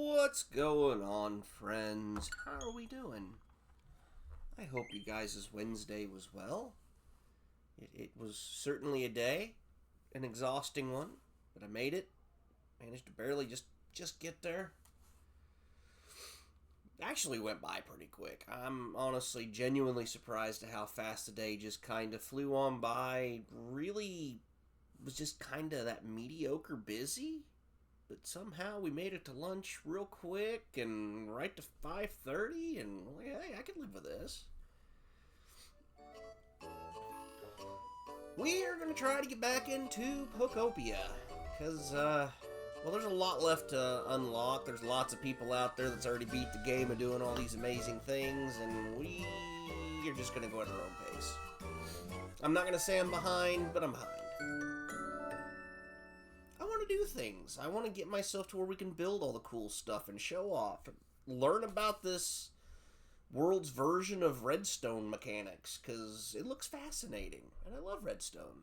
What's going on, friends? How are we doing? I hope you guys' Wednesday was well. It was certainly a day, an exhausting one, but I made it. Managed to barely just get there. Actually went by pretty quick. I'm honestly genuinely surprised at how fast the day just kind of flew on by. Really was just kind of that mediocre busy. But somehow we made it to lunch real quick and right to 5:30, and hey, I can live with this. We're going to try to get back into Pokopia, because, well, there's a lot left to unlock. There's lots of people out there that's already beat the game and doing all these amazing things, and we are just going to go at our own pace. I'm not going to say I'm behind, but I'm behind. I want to do things. I want to get myself to where we can build all the cool stuff and show off and learn about this world's version of redstone mechanics, because it looks fascinating, and I love redstone.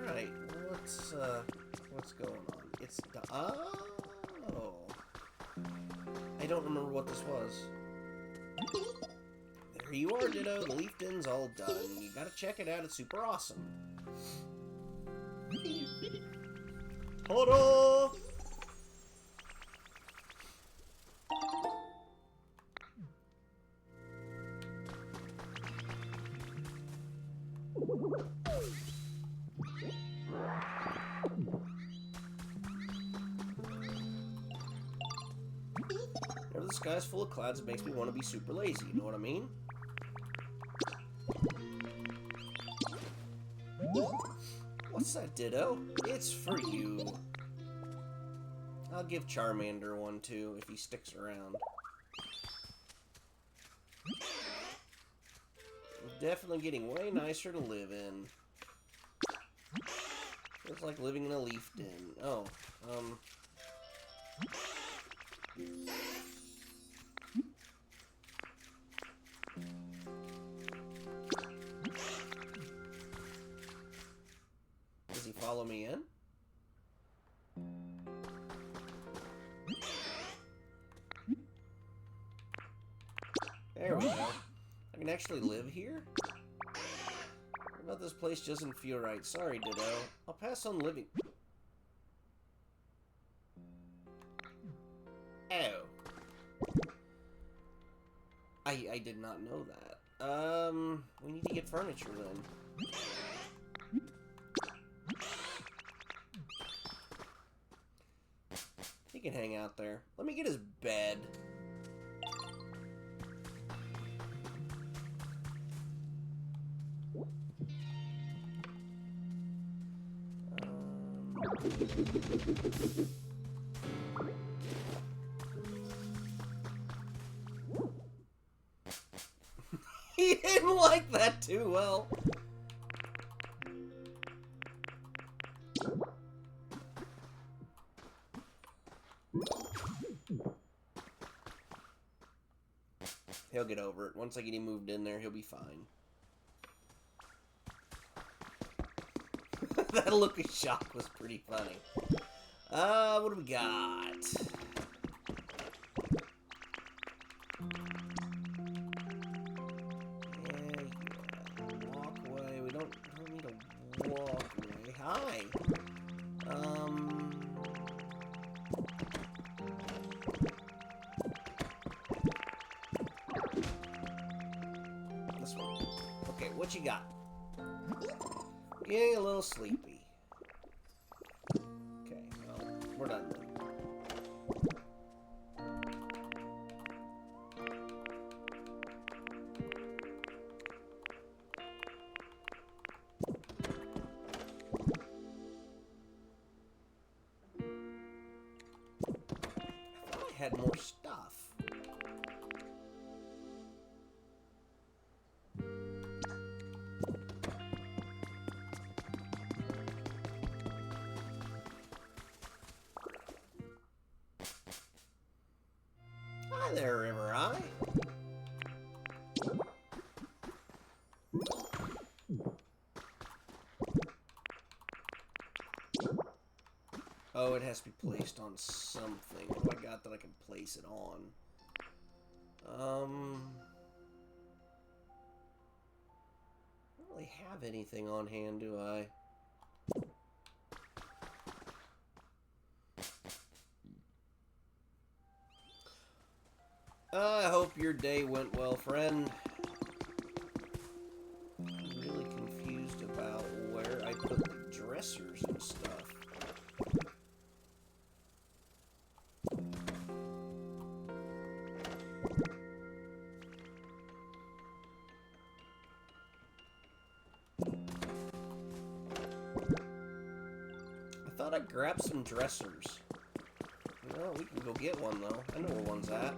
Alright, what's going on? It's oh, I don't remember what this was. There you are, Ditto. The leaf den's all done. You gotta check it out. It's super awesome. Ta-da! Whenever the sky's full of clouds, it makes me want to be super lazy, you know what I mean? What's that, Ditto? It's for you. I'll give Charmander one too, if he sticks around. Definitely getting way nicer to live in. Feels like living in a leaf den. Oh, does he follow me in? There we go. I can actually live here? What about this place doesn't feel right? Sorry, Ditto. I'll pass on living. Oh. I did not know that. We need to get furniture then. He can hang out there. Let me get his bed. He didn't like that too well. He'll get over it. Once I get him moved in there, he'll be fine. That look of shock was pretty funny. What do we got? Yeah. Walkway. We don't need a walkway. Hi. This one. Okay, what you got? Getting a little sleepy. Okay, well, we're done then. I thought I had more stuff. there, River Eye. Oh, it has to be placed on something. What do I got that I can place it on? I don't really have anything on hand, do I? I hope your day went well, friend. I'm really confused about where I put the dressers and stuff. I thought I grabbed some dressers. Well, we can go get one, though. I know where one's at.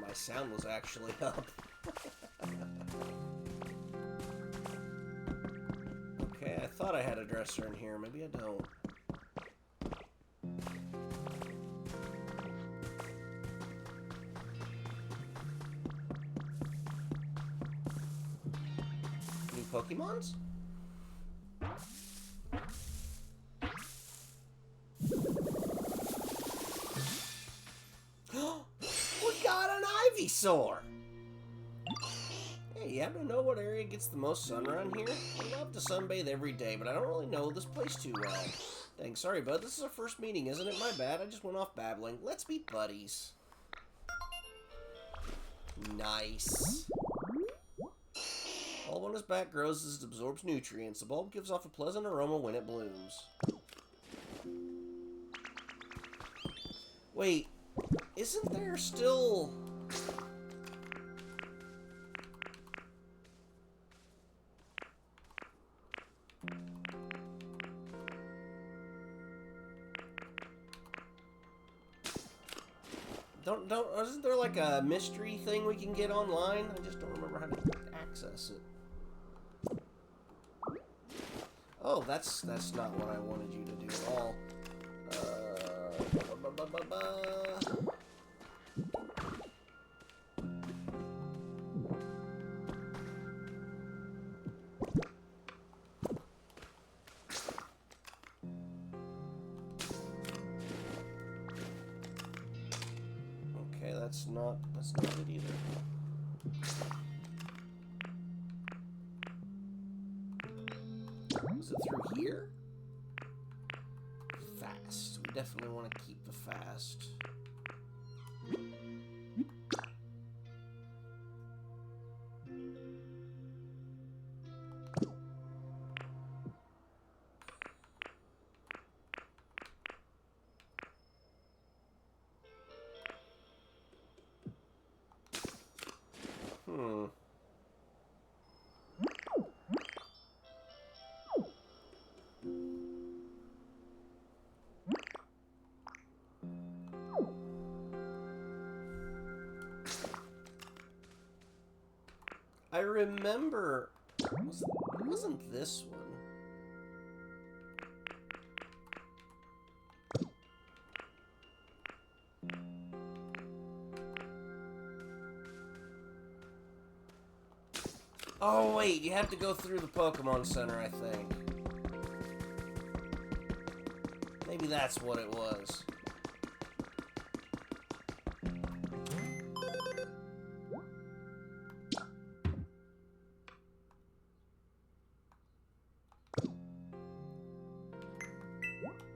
My sound was actually up. Okay, I thought I had a dresser in here. Maybe I don't. Any Pokemons? Ivysaur! Hey, you happen to know what area gets the most sun around here? I love to sunbathe every day, but I don't really know this place too well. Dang, sorry, bud. This is our first meeting, isn't it? My bad. I just went off babbling. Let's be buddies. Nice. All on its back grows as it absorbs nutrients. The bulb gives off a pleasant aroma when it blooms. Wait, isn't there still... Isn't there like a mystery thing we can get online? I just don't remember how to access it. Oh, that's not what I wanted you to do at all. That's not it either. Is it through here? Fast. We definitely want to keep the fast. I remember... wasn't this one? Oh, wait, you have to go through the Pokemon Center, I think. Maybe that's what it was.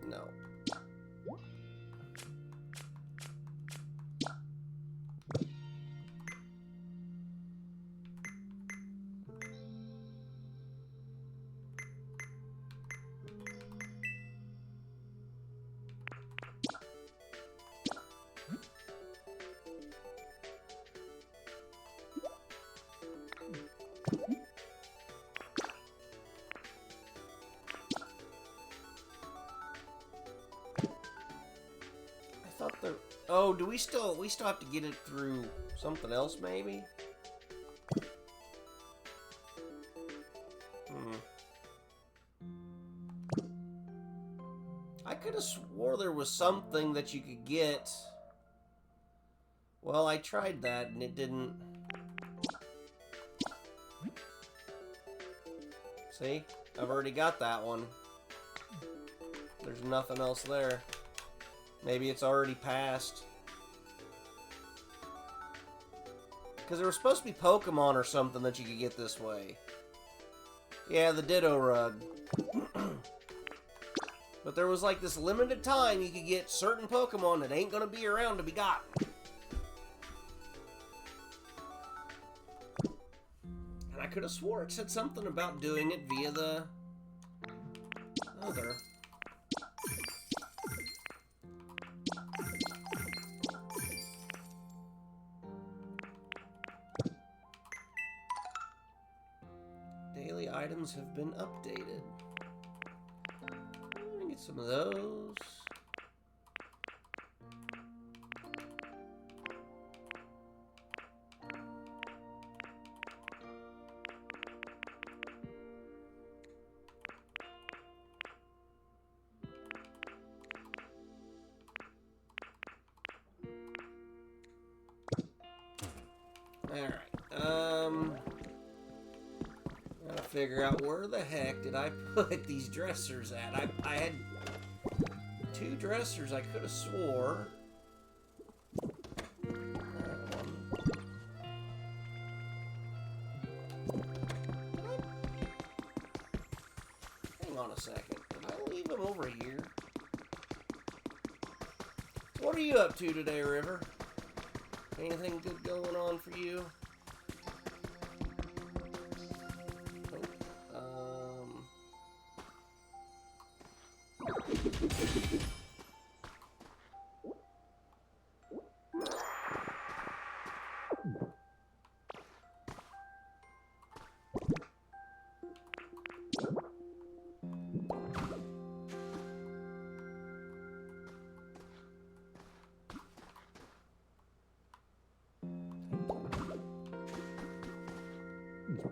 No. Oh, do we still have to get it through something else, maybe? I could have swore there was something that you could get. Well, I tried that and it didn't. See? I've already got that one. There's nothing else there. Maybe it's already passed. Because there was supposed to be Pokemon or something that you could get this way. Yeah, the Ditto Rug. But there was like this limited time you could get certain Pokemon that ain't gonna be around to be gotten. And I could have swore it said something about doing it via the other. Daily items have been updated. Get some of those. Alright, gotta figure out where the heck did I put these dressers at. I had 2 dressers I could have swore. Hang on a second. Did I leave them over here? What are you up to today, River? Anything good going on for you?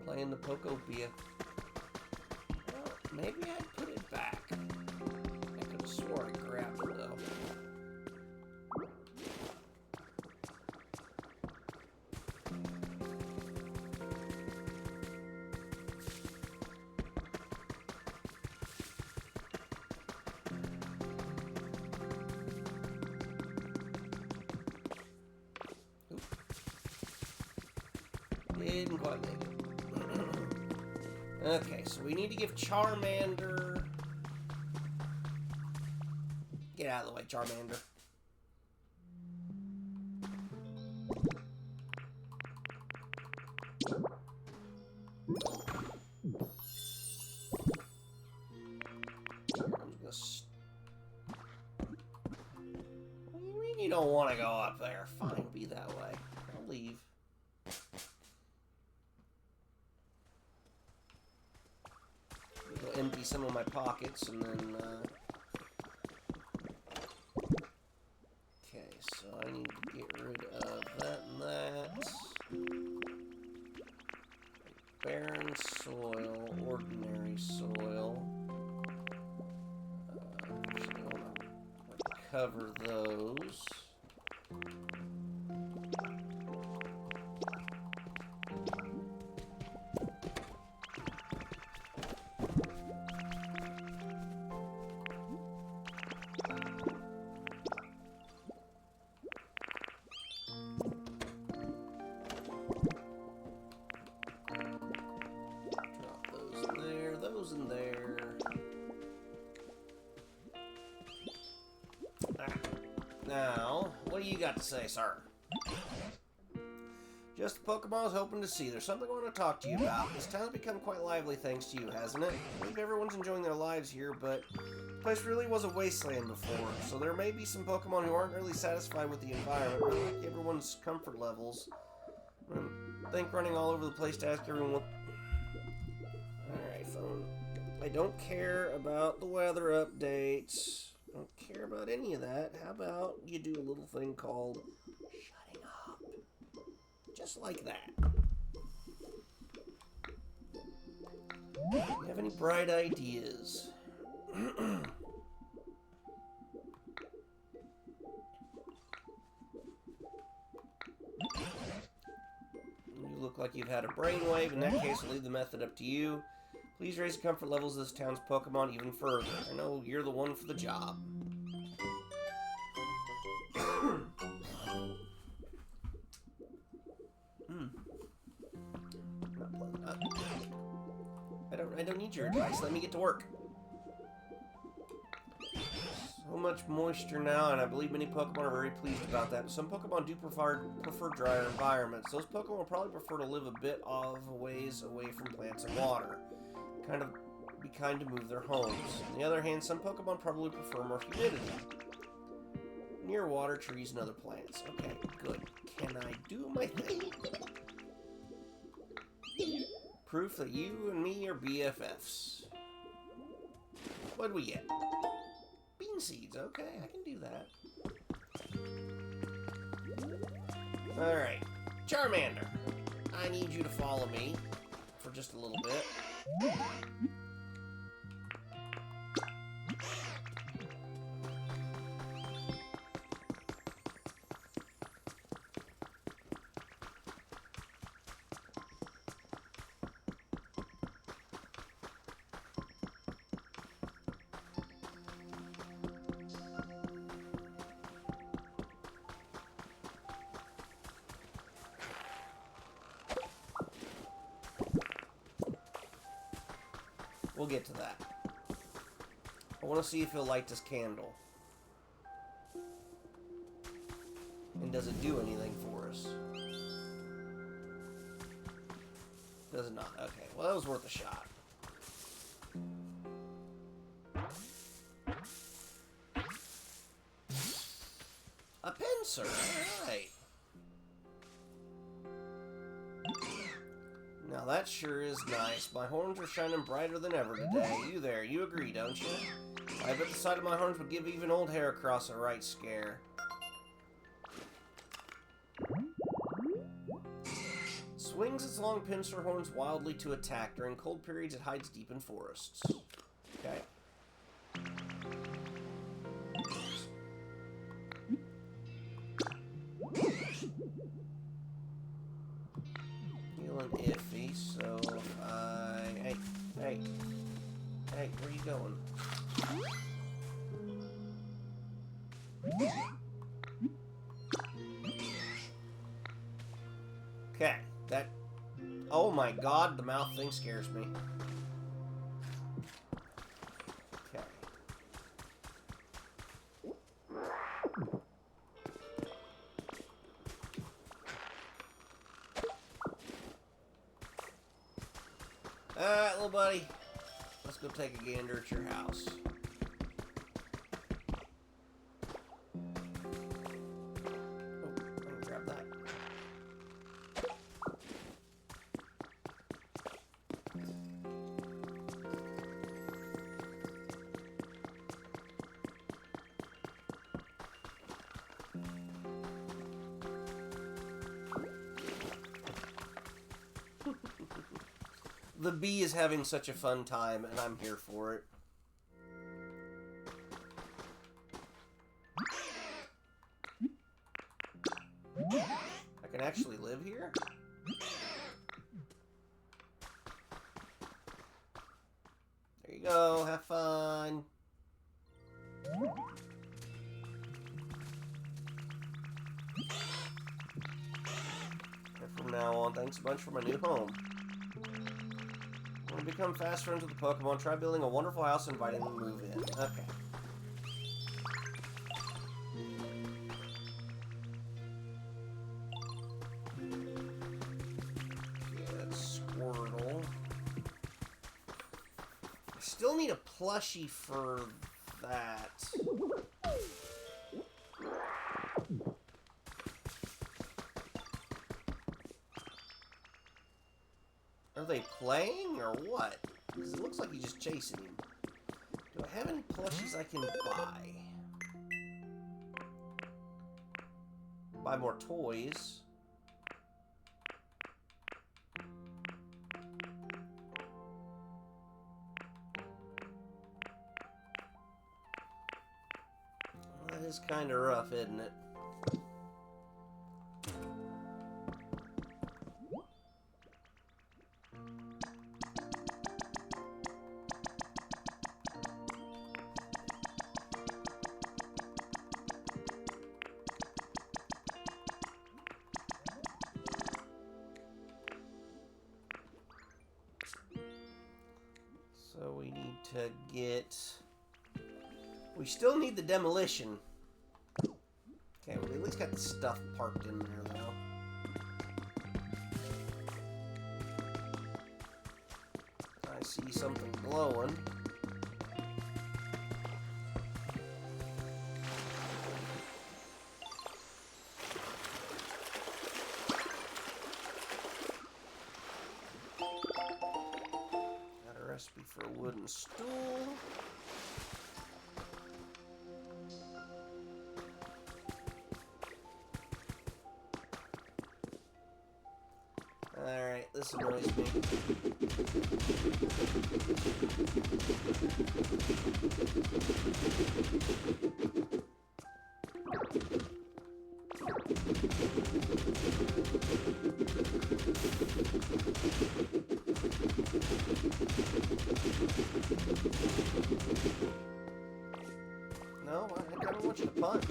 Playing the Pokopia. Well, maybe I'd put it back. I could have swore I grabbed it though. Oop. Didn't quite make it. Okay, so we need to give Charmander... Get out of the way, Charmander. I'm just What do you mean you don't want to go up there? Fine, be that way. I'll leave. Empty some of my pockets and then okay, so I need to get rid of that and that. Barren soil, ordinary soil. Actually, I want to cover those. In there. Now, what do you got to say, sir? Just the Pokemon I was hoping to see. There's something I want to talk to you about. This town's become quite lively thanks to you, hasn't it? I believe everyone's enjoying their lives here, but the place really was a wasteland before, so there may be some Pokemon who aren't really satisfied with the environment, really like everyone's comfort levels. I think running all over the place to ask everyone what... Alright, phone. I don't care about the weather updates. I don't care about any of that. How about you do a little thing called shutting up? Just like that. Do you have any bright ideas? look like you've had a brainwave. In that case, I'll leave the method up to you. Please raise the comfort levels of this town's Pokemon even further. I know you're the one for the job. Not pleasant. I don't need your advice. Let me get to work. So much moisture now, and I believe many Pokemon are very pleased about that. But some Pokemon do prefer drier environments. Those Pokemon will probably prefer to live a bit of ways away from plants and water. Be kind to move their homes. On the other hand, some Pokemon probably prefer more humidity. Near water, trees, and other plants. Okay, good. Can I do my thing? Proof that you and me are BFFs. What'd we get? Bean seeds. Okay, I can do that. Alright. Charmander. I need you to follow me for just a little bit. We'll get to that. I want to see if he'll light this candle. And does it do anything for us? Does it not? Okay, well that was worth a shot. A pincer, alright. Now that sure is nice. My horns are shining brighter than ever today. You there, you agree, don't you? I bet the sight of my horns would give even old Heracross a right scare. Swings its long pincer horns wildly to attack. During cold periods, it hides deep in forests. Okay. Feeling iffy, so if I... Hey, where are you going? Okay, that... Oh my god, the mouth thing scares me. Okay. Alright, little buddy. Let's go take a gander at your house. Oh, I'm gonna grab that. The bee is having such a fun time, and I'm here for it. I can actually live here? There you go, have fun. And from now on, thanks a bunch for my new home. Want to become fast friends with the Pokemon? Try building a wonderful house and inviting them to move in. Okay. Get Squirtle. I still need a plushie for that. Are they playing or what? Because it looks like he's just chasing him. Do I have any plushies I can buy? Buy more toys. Well, that is kind of rough, isn't it? to get... We still need the demolition. Okay, we at least got the stuff parked in there, though. I see something glowing. Got a recipe for a wooden stool. Alright, this annoys me. No, I kind of want you to punch.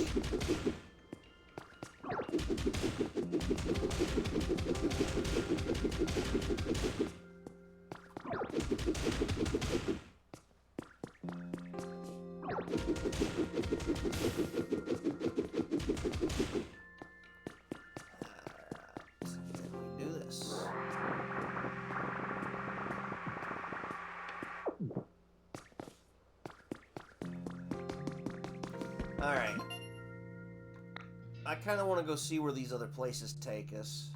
Do this. Alright. I kind of want to go see where these other places take us.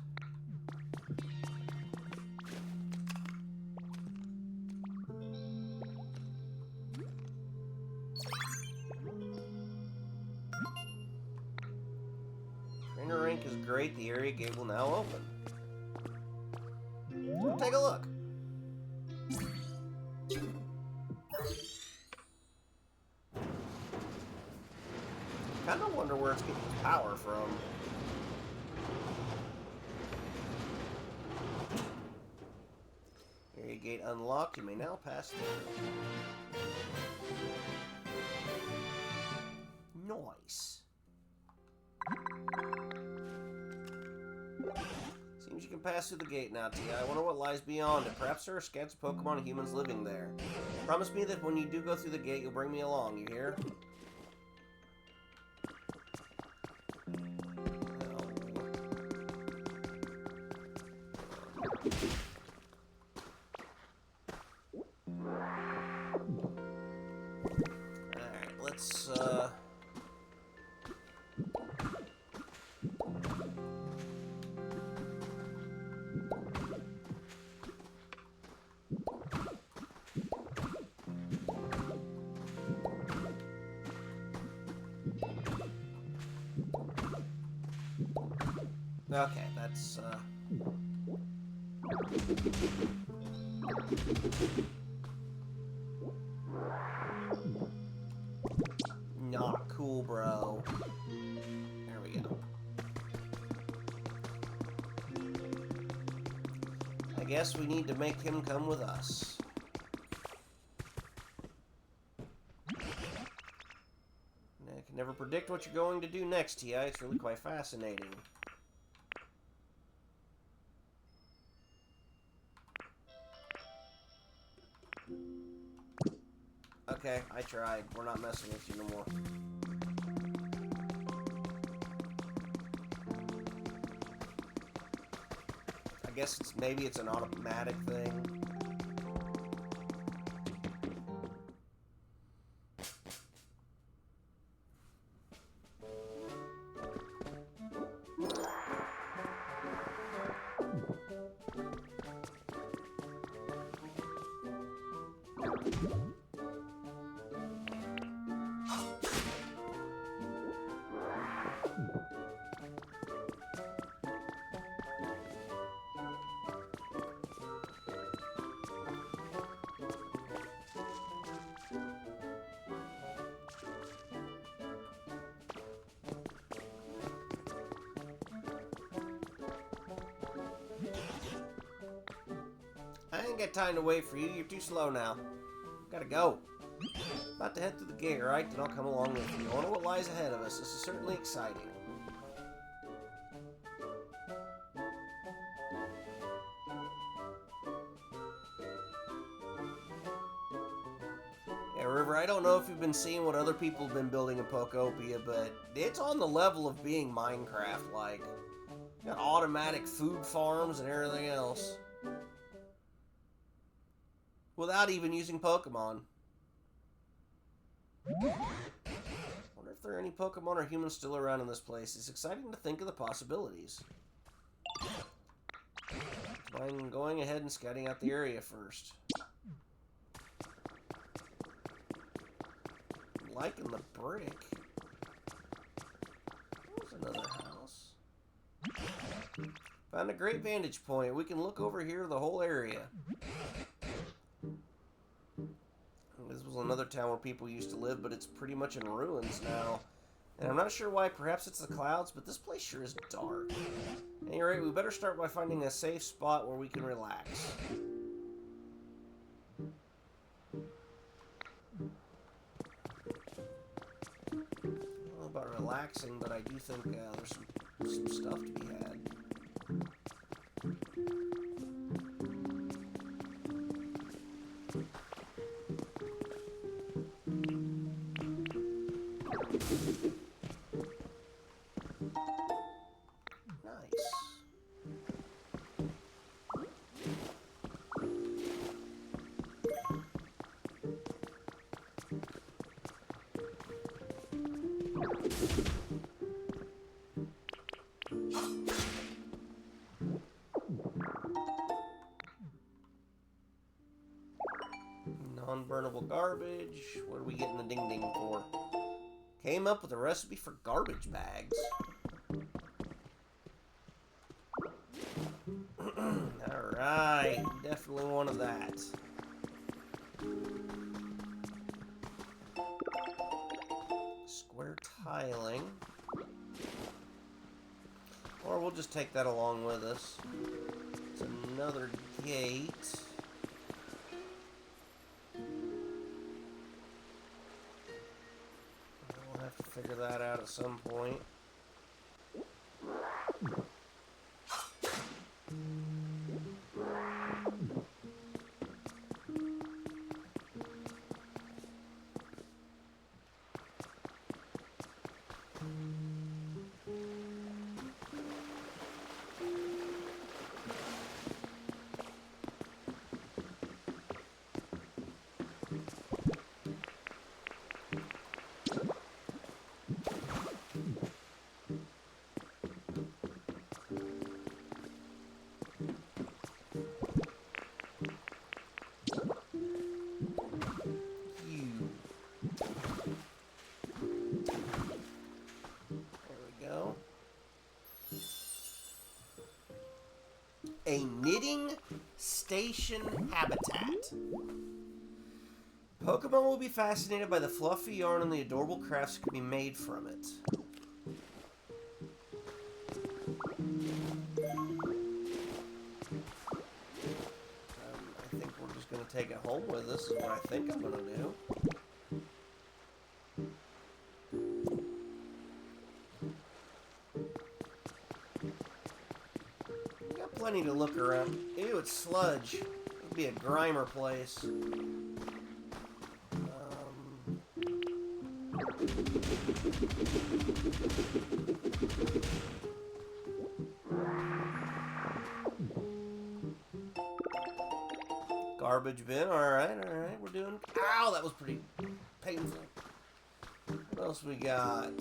Trainer rink is great. The area gate will now open. We'll take a look. Kind of wonder where it's getting its power from. Area gate unlocked. You may now pass through. Nice. Seems you can pass through the gate now, T. I wonder what lies beyond it. Perhaps there are scats of Pokemon and humans living there. Promise me that when you do go through the gate, you'll bring me along, you hear? Alright, let's, Okay, that's, Not cool, bro. There we go. I guess we need to make him come with us. I can never predict what you're going to do next, T.I. It's really quite fascinating. Okay, I tried. We're not messing with you no more. I guess maybe it's an automatic thing. I ain't got time to wait for you. You're too slow now. Gotta go. About to head through the gate, alright? Then I'll come along with you. I wonder what lies ahead of us. This is certainly exciting. I don't know if you've been seeing what other people have been building in Pokopia, but it's on the level of being Minecraft-like. Got automatic food farms and everything else. Without even using Pokemon. Wonder if there are any Pokemon or humans still around in this place. It's exciting to think of the possibilities. I'm going ahead and scouting out the area first. I'm liking the brick. There's another house. Found a great vantage point. We can look over here the whole area. This was another town where people used to live, but it's pretty much in ruins now. And I'm not sure why. Perhaps it's the clouds, but this place sure is dark. At any rate, we better start by finding a safe spot where we can relax. I don't know about relaxing, but I do think there's some stuff to be had. Non-burnable garbage. What are we getting the ding-ding for? Came up with a recipe for garbage bags. Alright, definitely one of that. Square tiling. Or we'll just take that along with us. It's another gate. We'll have to figure that out at some point. A knitting station habitat. Pokemon will be fascinated by the fluffy yarn and the adorable crafts that can be made from it. I think we're just going to take it home with us, is what I think I'm going to do. Plenty to look around. Ew, it's sludge. It'd be a Grimer place. Garbage bin. Alright, alright. We're doing... Ow, that was pretty painful. What else we got?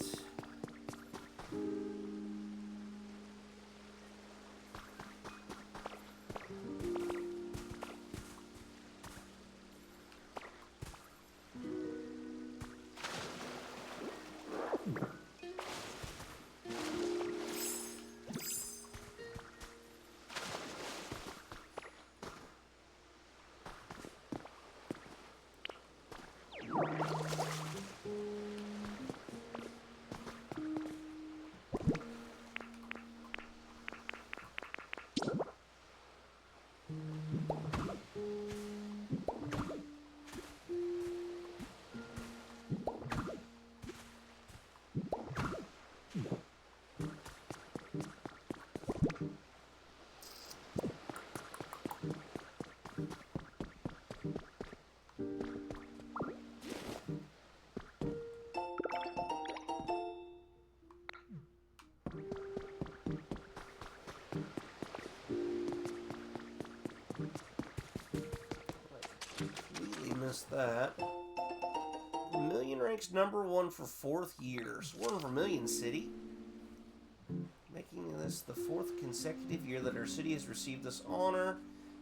missed that. Vermilion ranks #1 for 4th year. Sworn Vermilion City. Making this the 4th consecutive year that our city has received this honor.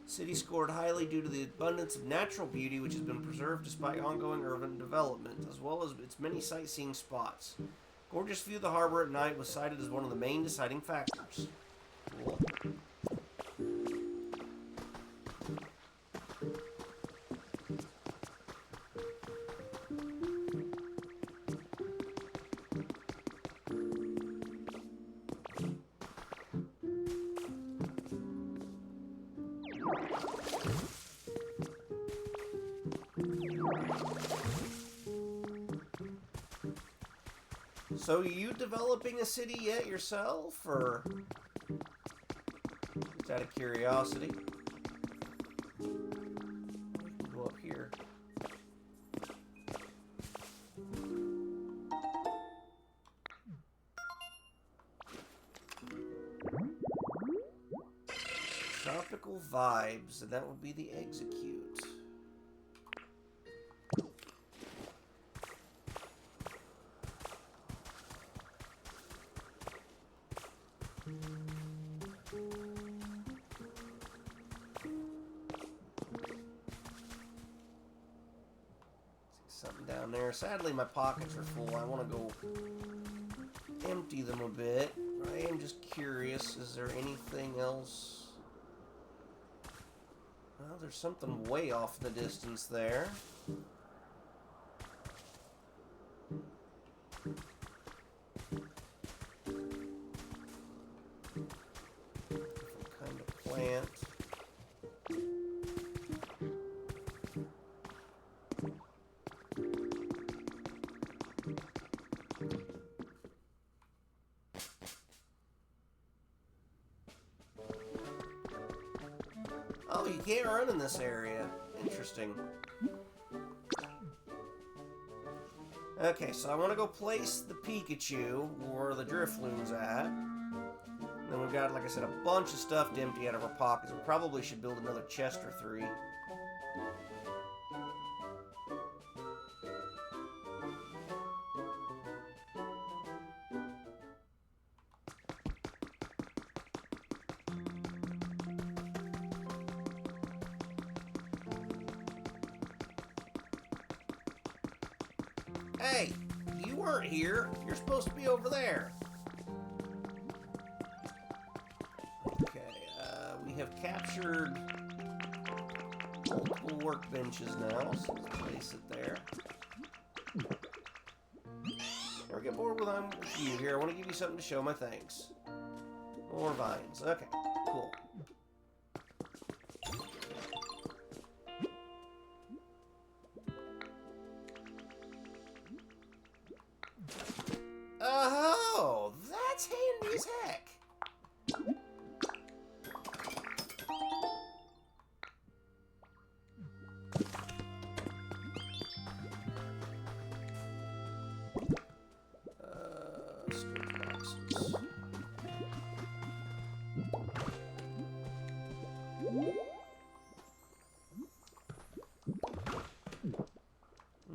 City scored highly due to the abundance of natural beauty which has been preserved despite ongoing urban development, as well as its many sightseeing spots. Gorgeous view of the harbor at night was cited as one of the main deciding factors. Cool. So, are you developing a city yet yourself, or just out of curiosity? Go up here. Tropical vibes, and that would be the execute. Something down there. Sadly, my pockets are full. I want to go empty them a bit. I am just curious. Is there anything else? Well, there's something way off in the distance there. Different kind of plant. Oh, you can't run in this area. Interesting. Okay, so I want to go place the Pikachu where the Drifloon's at. And then we've got, like I said, a bunch of stuff to empty out of our pockets. We probably should build another chest or 3. Hey, you weren't here. You're supposed to be over there. Okay, we have captured multiple workbenches now, so let's place it there. Never get bored with you here. I want to give you something to show my thanks. More vines. Okay, cool. Oh, that's handy as heck. Storage boxes.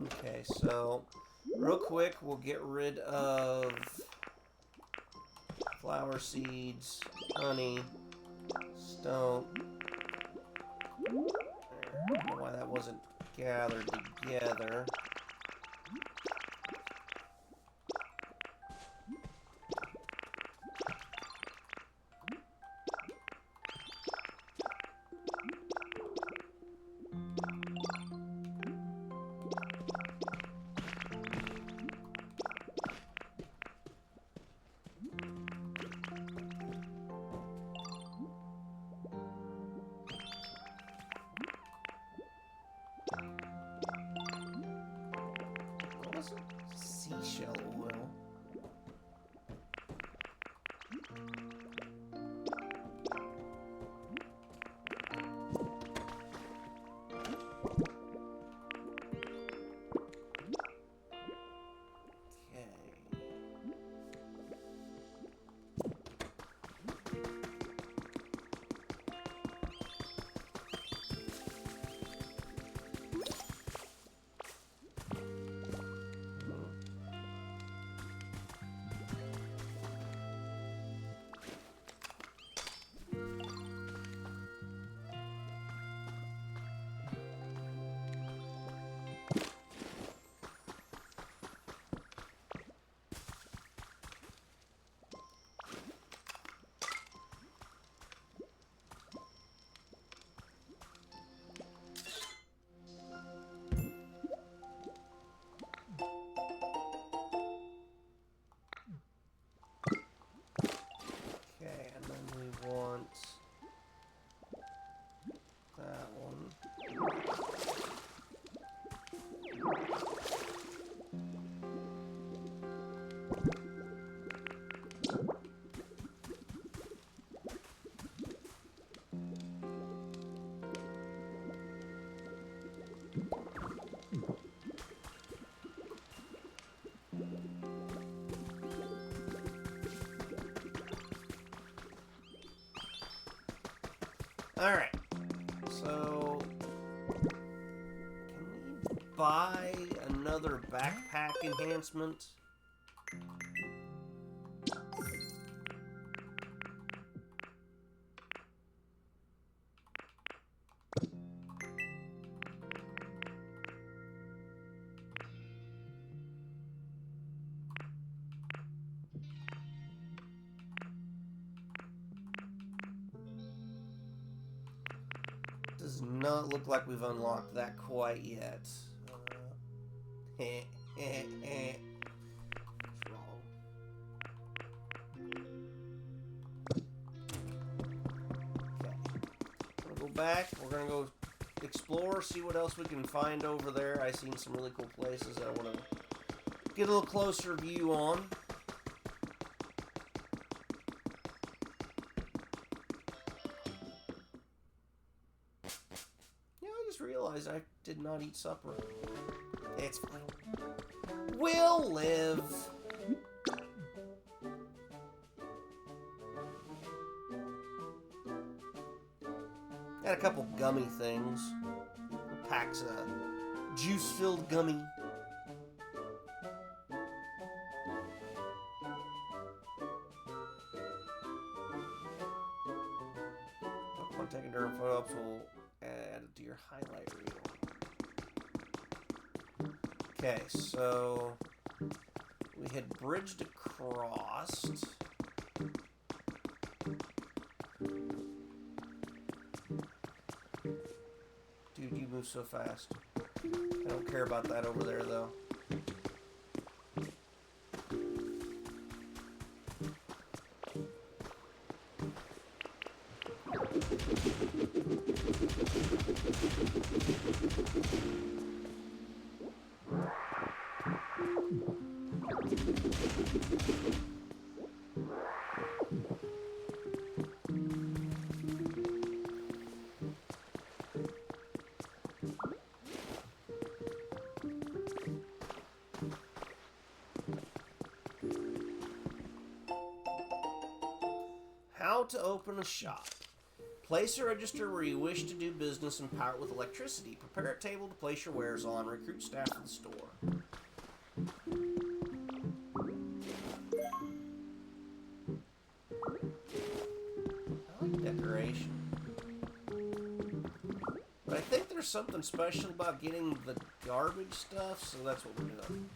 Okay, so real quick, we'll get rid of flower seeds, honey, stone. There. I don't know why that wasn't gathered together. Alright. So, can we buy another backpack enhancement? Does not look like we've unlocked that quite yet. What's wrong? Okay. We're gonna go back. We're gonna go explore, see what else we can find over there. I've seen some really cool places I want to get a little closer view on. Realize I did not eat supper. It's fine. We'll live. Got a couple gummy things. Packs of juice-filled gummy. One taking during photo-ups will add it to your highlight reel. Okay, so we had bridged across. Dude, you move so fast. I don't care about that over there, though. How to open a shop. Place a register where you wish to do business and power it with electricity. Prepare a table to place your wares on. Recruit staff for the store. I like decoration. But I think there's something special about getting the garbage stuff, so that's what we're doing.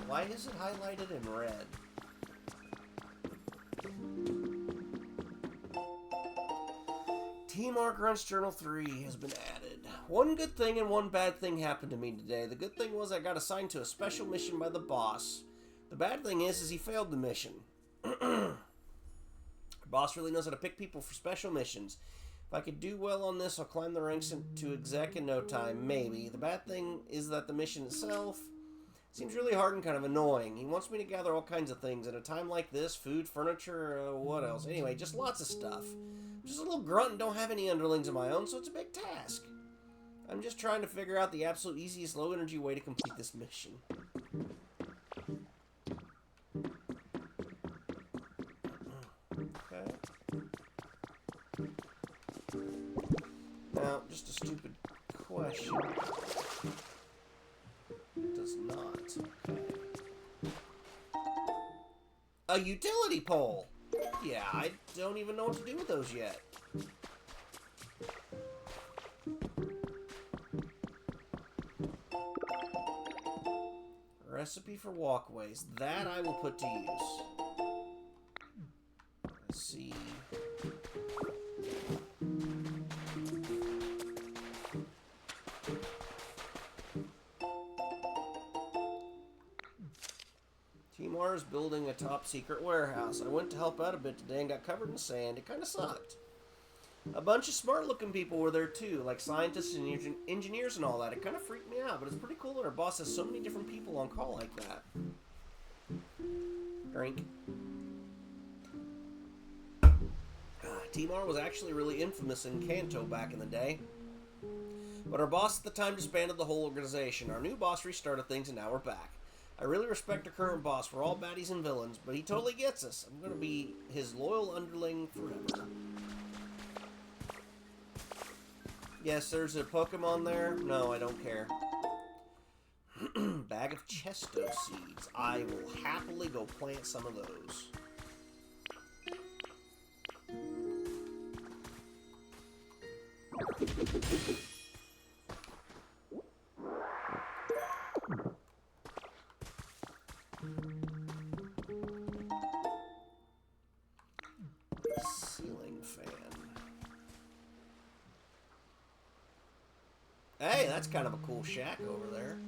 Why is it highlighted in red? T-Mark Runs Journal 3 has been added. One good thing and one bad thing happened to me today. The good thing was I got assigned to a special mission by the boss. The bad thing is he failed the mission. The boss really knows how to pick people for special missions. If I could do well on this, I'll climb the ranks to exec in no time, maybe. The bad thing is that the mission itself seems really hard and kind of annoying. He wants me to gather all kinds of things. At a time like this, food, furniture, what else? Anyway, just lots of stuff. I'm just a little grunt and don't have any underlings of my own, so it's a big task. I'm just trying to figure out the absolute easiest low-energy way to complete this mission. Okay. Now, just a stupid question. Does not. Okay. A utility pole. Yeah, I don't even know what to do with those yet. Recipe for walkways. That I will put to use. Let's see. Timar is building a top-secret warehouse. I went to help out a bit today and got covered in sand. It kind of sucked. A bunch of smart-looking people were there, too, like scientists and engineers and all that. It kind of freaked me out, but it's pretty cool that our boss has so many different people on call like that. Drink. Timar was actually really infamous in Kanto back in the day. But our boss at the time disbanded the whole organization. Our new boss restarted things, and now we're back. I really respect our current boss. We're all baddies and villains, but he totally gets us. I'm going to be his loyal underling forever. Yes, there's a Pokemon there. No, I don't care. Bag of Chesto seeds. I will happily go plant some of those. Ceiling fan. Hey, that's kind of a cool shack over there.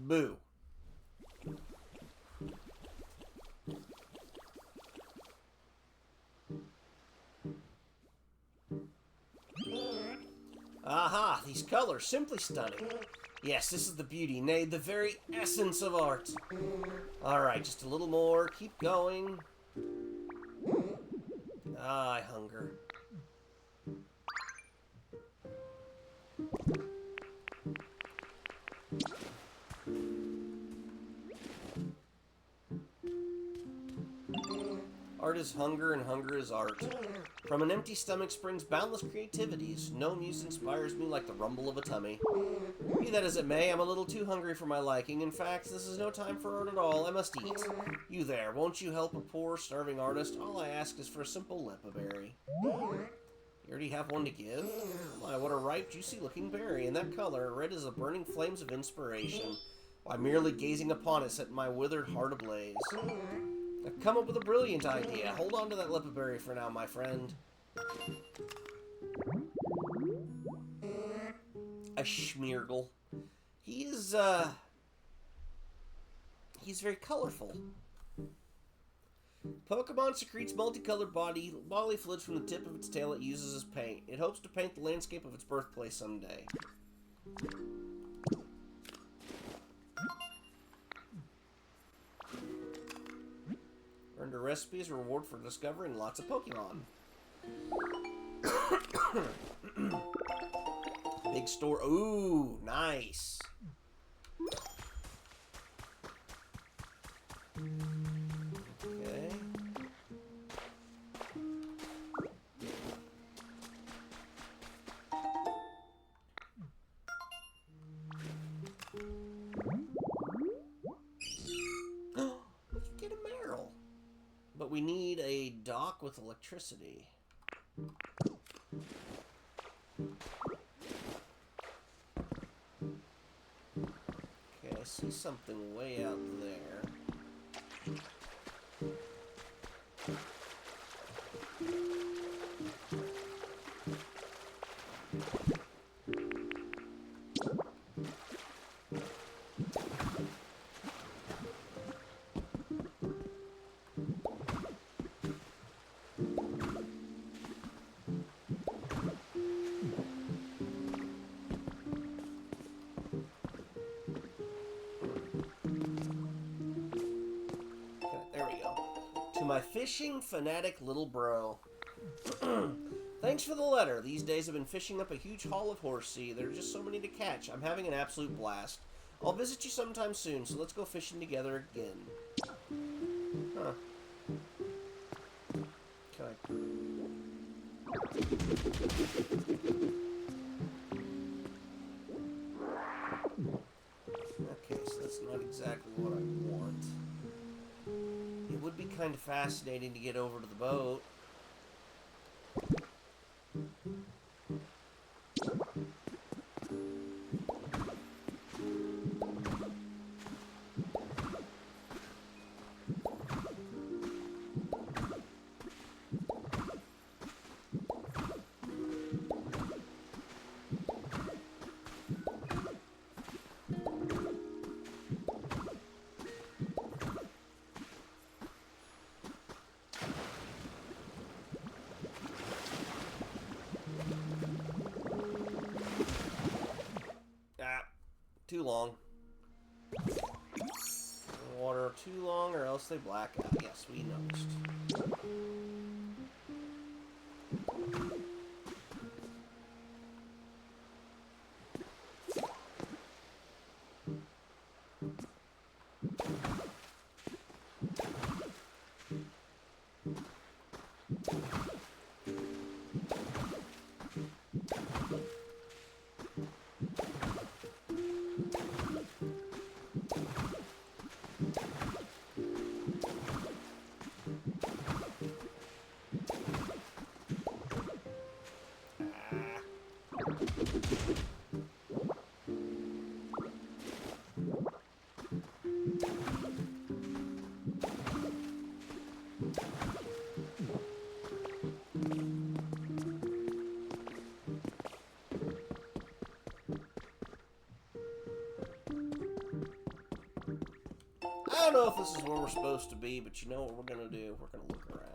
Boo. Aha, these colors, simply stunning. Yes, this is the beauty, nay, the very essence of art. Alright, just a little more, keep going. Ah, I hunger. Art is hunger, and hunger is art. From an empty stomach springs boundless creativities. No muse inspires me like the rumble of a tummy. Be that as it may, I'm a little too hungry for my liking. In fact, this is no time for art at all. I must eat. You there, won't you help a poor, starving artist? All I ask is for a simple lepaberry. You already have one to give? Why, what a ripe, juicy-looking berry. In that color, red as the burning flames of inspiration. Why, merely gazing upon it set my withered heart ablaze. I've come up with a brilliant idea. Hold on to that lepaberry for now, my friend. A Schmeargle. He's very colorful. Pokemon secretes multicolored bodily fluids from the tip of its tail it uses as paint. It hopes to paint the landscape of its birthplace someday. Earned a recipe as a reward for discovering lots of Pokemon. Big store. Ooh, nice. Okay. We can get a Meryl. But we need a dock with electricity. Okay, I see something way out there. My fishing fanatic little bro. Thanks for the letter. These days I've been fishing up a huge haul of horsey. There are just so many to catch. I'm having an absolute blast. I'll visit you sometime soon, so let's go fishing together again. Huh. Can I... Okay, so that's not exactly what I want. It would be kind of fascinating to get over to the boat. Too long. Water too long or else they black out. Yes, we noticed. don't know if this is where we're supposed to be, but you know what we're gonna do? We're gonna look around.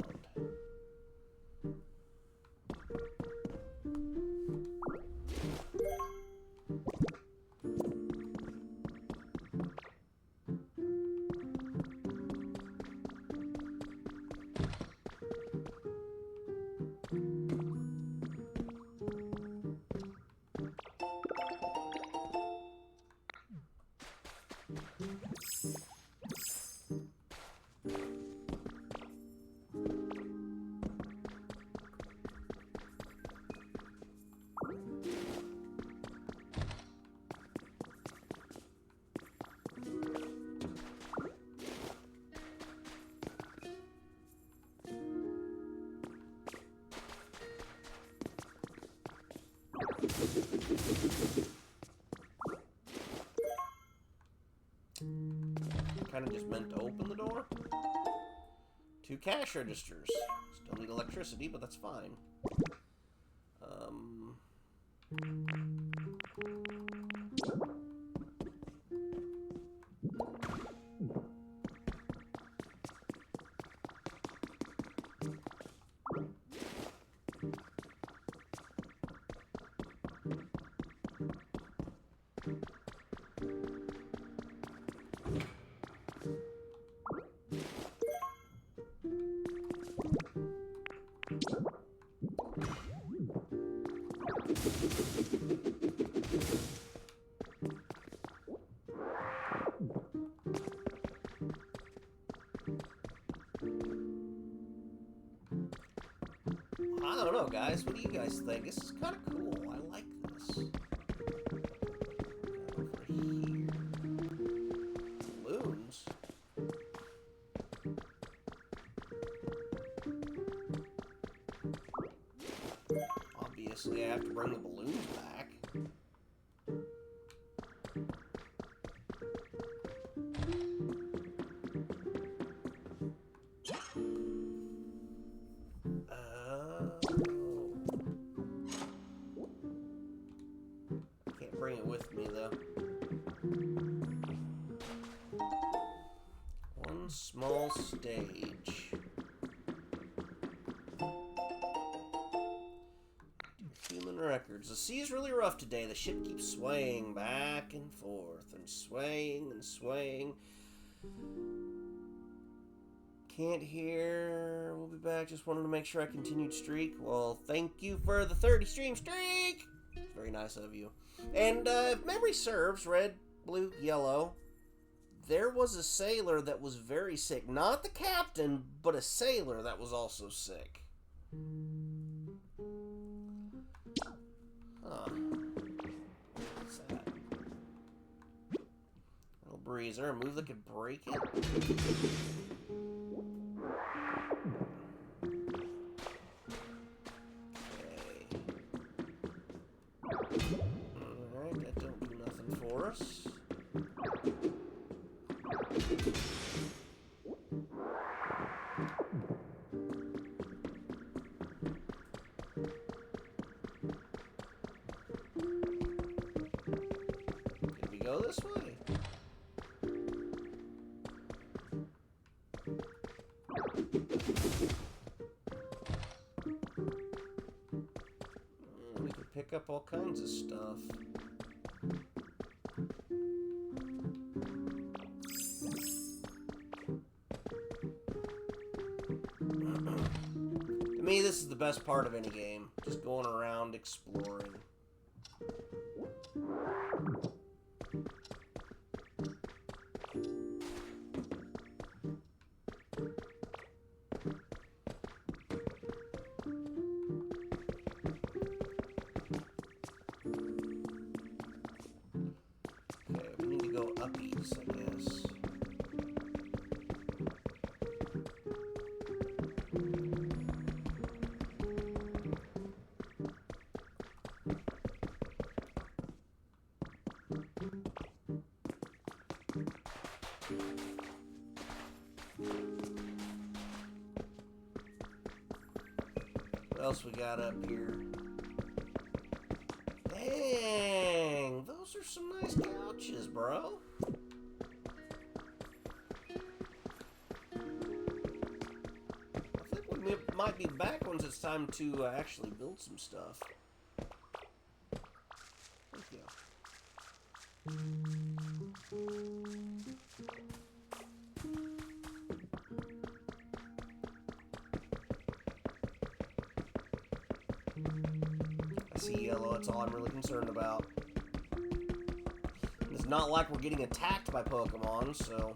Kind of just meant to open the door. 2 cash registers. Still need electricity, but that's fine. I don't know, guys. What do you guys think? This is kind of cool. I like this. Over here. Balloons. Obviously, I have to bring the balloons back. Bring it with me, though. One small stage. Human records. The sea is really rough today. The ship keeps swaying back and forth and swaying and swaying. Can't hear. We'll be back. Just wanted to make sure I continued streak. Well, thank you for the 30 stream streak. Very nice of you. And if memory serves, red, blue, yellow, there was a sailor that was very sick. Not the captain, but a sailor that was also sick. Huh. What's that? Little breezer. A move that could break it. Did we go this way? We could pick up all kinds of stuff. To me, this is the best part of any game. Just going around exploring. Okay, we need to go up east, I guess. What else we got up here? Dang, those are some nice couches, bro. it's time to actually build some stuff. Thank you. I see yellow, that's all I'm really concerned about. It's not like we're getting attacked by Pokemon, so...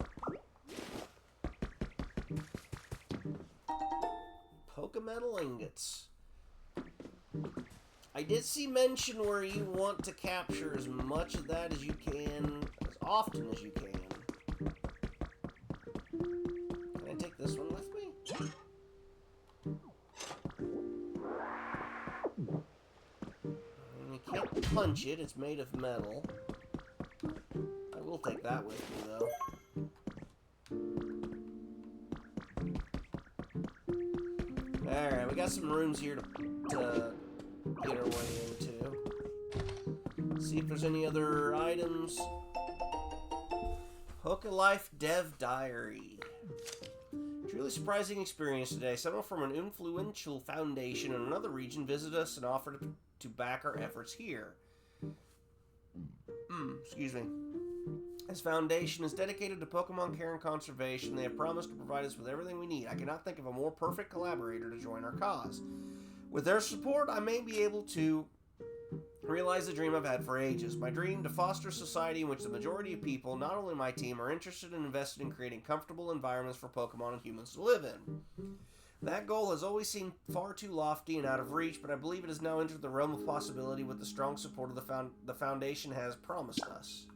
Pokemetal ingots. I did see mention where you want to capture as much of that as you can, as often as you can. Can I take this one with me? You can't punch it, it's made of metal. I will take that with me, though. Alright, we got some rooms here to get our way into. See if there's any other items. Pokelife Dev Diary. Truly surprising experience today. Someone from an influential foundation in another region visited us and offered to back our efforts here. Excuse me. This foundation is dedicated to Pokemon care and conservation. They have promised to provide us with everything we need. I cannot think of a more perfect collaborator to join our cause. With their support, I may be able to realize the dream I've had for ages. My dream to foster a society in which the majority of people, not only my team, are interested and invested in creating comfortable environments for Pokemon and humans to live in. That goal has always seemed far too lofty and out of reach, but I believe it has now entered the realm of possibility with the strong support of the Foundation has promised us.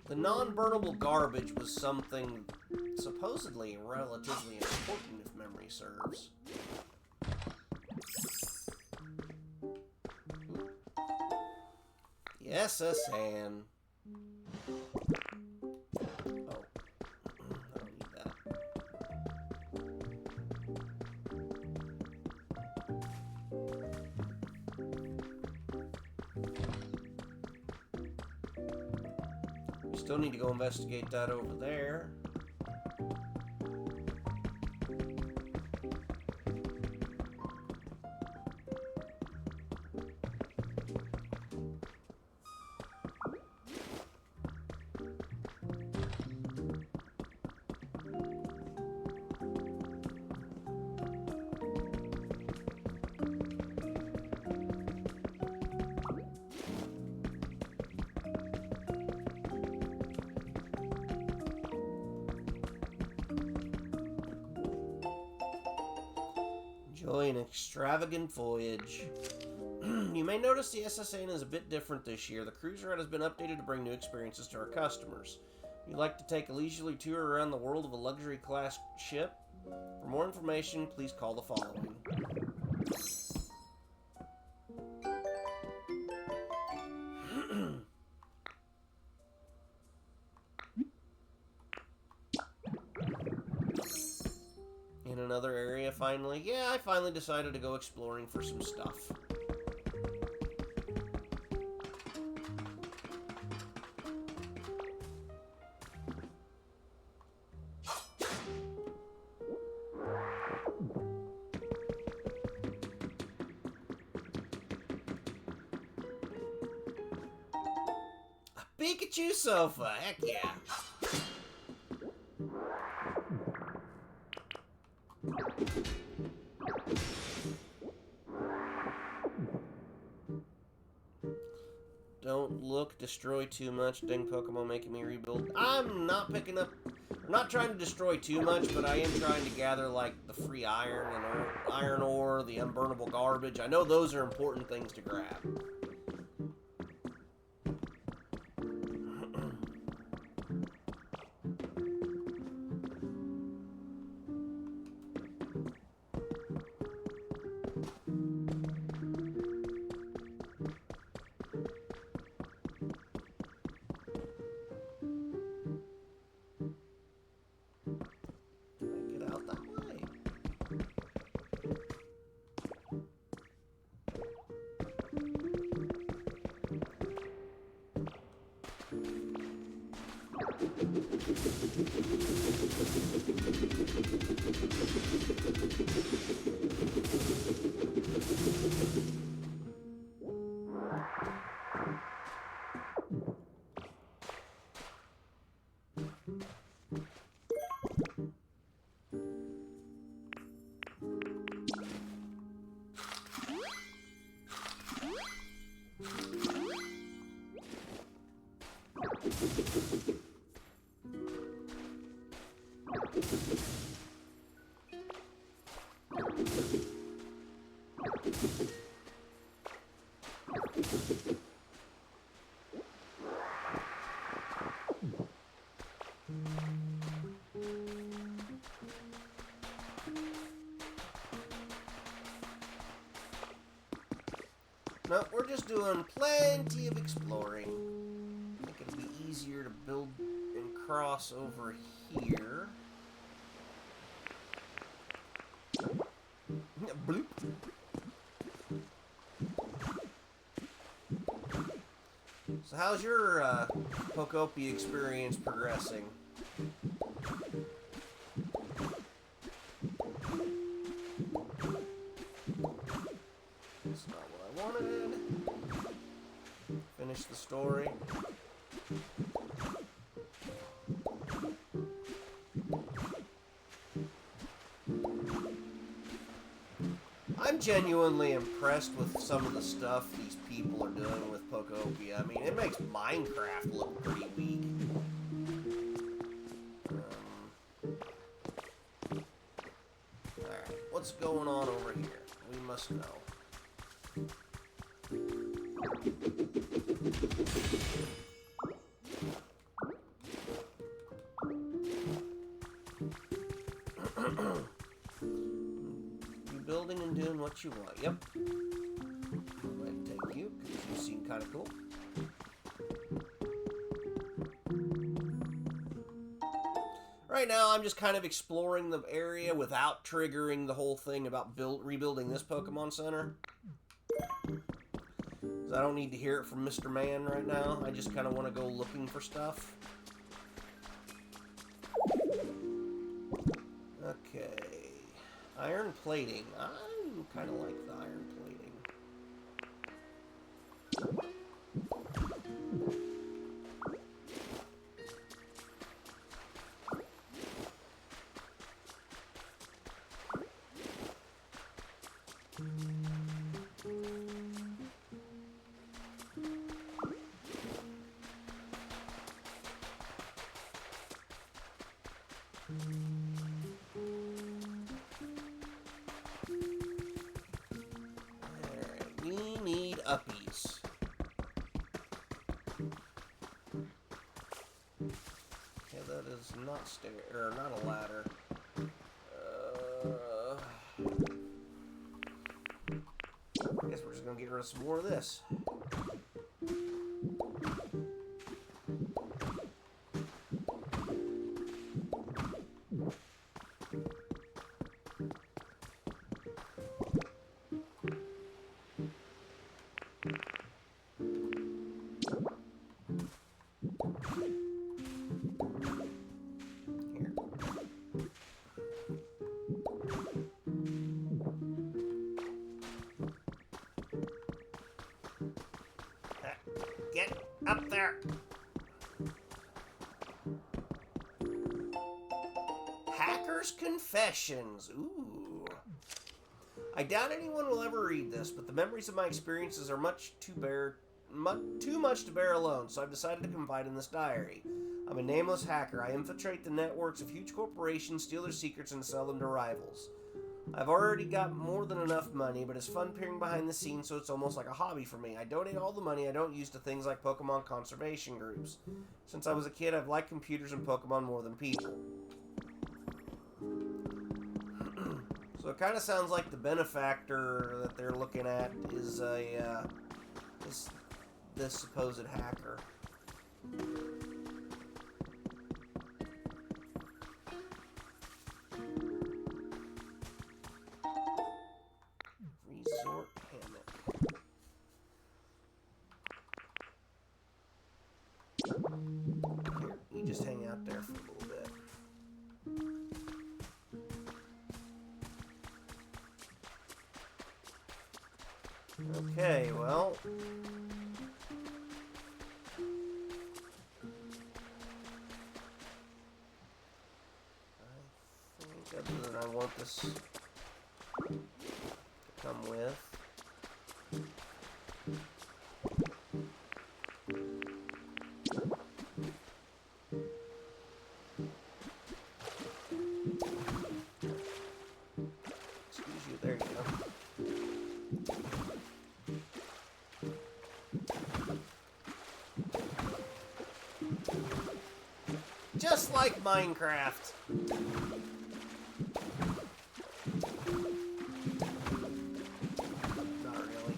The non-burnable garbage was something supposedly relatively important if memory serves. Yes, a sand. Oh, I don't need that. Still need to go investigate that over there. Enjoy an extravagant voyage. You may notice the SSN is a bit different this year. The cruiser route has been updated to bring new experiences to our customers. If you'd like to take a leisurely tour around the world of a luxury class ship, for more information, please call the following. In another area, finally. Yeah, I finally decided to go exploring for some stuff. A Pikachu sofa, heck yeah. Don't look, destroy too much. Dang Pokemon making me rebuild. I'm not picking up... I'm not trying to destroy too much, but I am trying to gather, like, the free iron and iron ore, the unburnable garbage. I know those are important things to grab. No, we're just doing plenty of exploring. I think it'll be easier to build and cross over here. Bloop. So how's your Pokopia experience progressing? That's not what I wanted. Finish the story. I'm genuinely impressed with some of the stuff these people are doing with Pokopia. I mean, it makes Minecraft look pretty weak. Alright, what's going on over here? We must know. Building and doing what you want. Yep. I'm going to take you because you seem kind of cool. Right now, I'm just kind of exploring the area without triggering the whole thing about rebuilding this Pokemon Center. Because I don't need to hear it from Mr. Man right now. I just kind of want to go looking for stuff. Okay. Iron plating. I kind of like the iron plating. Uppies. Okay, that is not not a ladder. I guess we're just gonna get rid of some more of this. Get up there! Hacker's Confessions. Ooh. I doubt anyone will ever read this, but the memories of my experiences are too much to bear alone, so I've decided to confide in this diary. I'm a nameless hacker. I infiltrate the networks of huge corporations, steal their secrets, and sell them to rivals. I've already got more than enough money, but it's fun peering behind the scenes, so it's almost like a hobby for me. I donate all the money I don't use to things like Pokemon conservation groups. Since I was a kid, I've liked computers and Pokemon more than people. So it kind of sounds like the benefactor that they're looking at is this supposed hacker. Resort hammock. Here, you just hang out there for a little bit. Okay, well, I think other than I want this to come with. Excuse you, there you go. Just like Minecraft. Not really.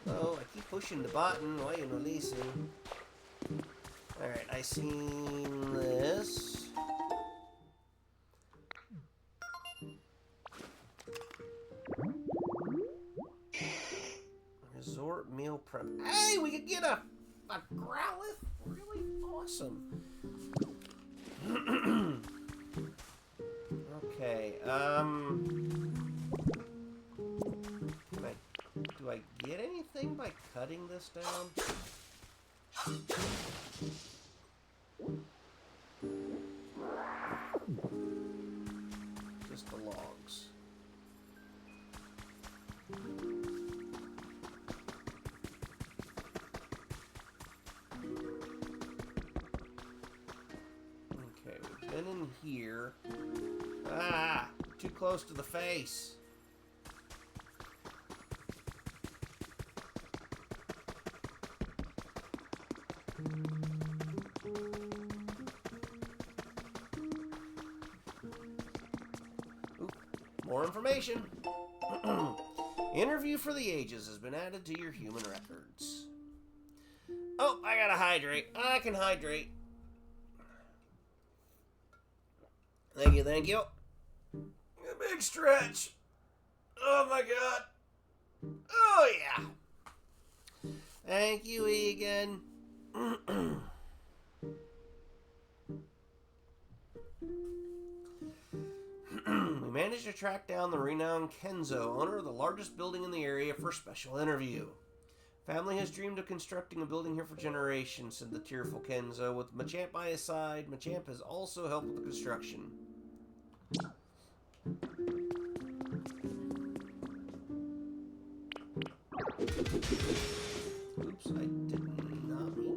Oh, I keep pushing the button. Why are you releasing? Alright, I seen this. Resort meal prep. Hey, we could get a Growlithe? Really awesome. Okay, do I get anything by cutting this down? Just the logs. Okay, we've been in here. Ah! Too close to the face. More information. Interview for the ages has been added to your human records. Oh, I gotta hydrate. I can hydrate. Thank you, thank you. A big stretch. Oh my god. Oh yeah. Thank you, Egan. We managed to track down the renowned Kenzo, owner of the largest building in the area, for a special interview. Family has dreamed of constructing a building here for generations, said the tearful Kenzo. With Machamp by his side, Machamp has also helped with the construction. Oops, I did not mean to do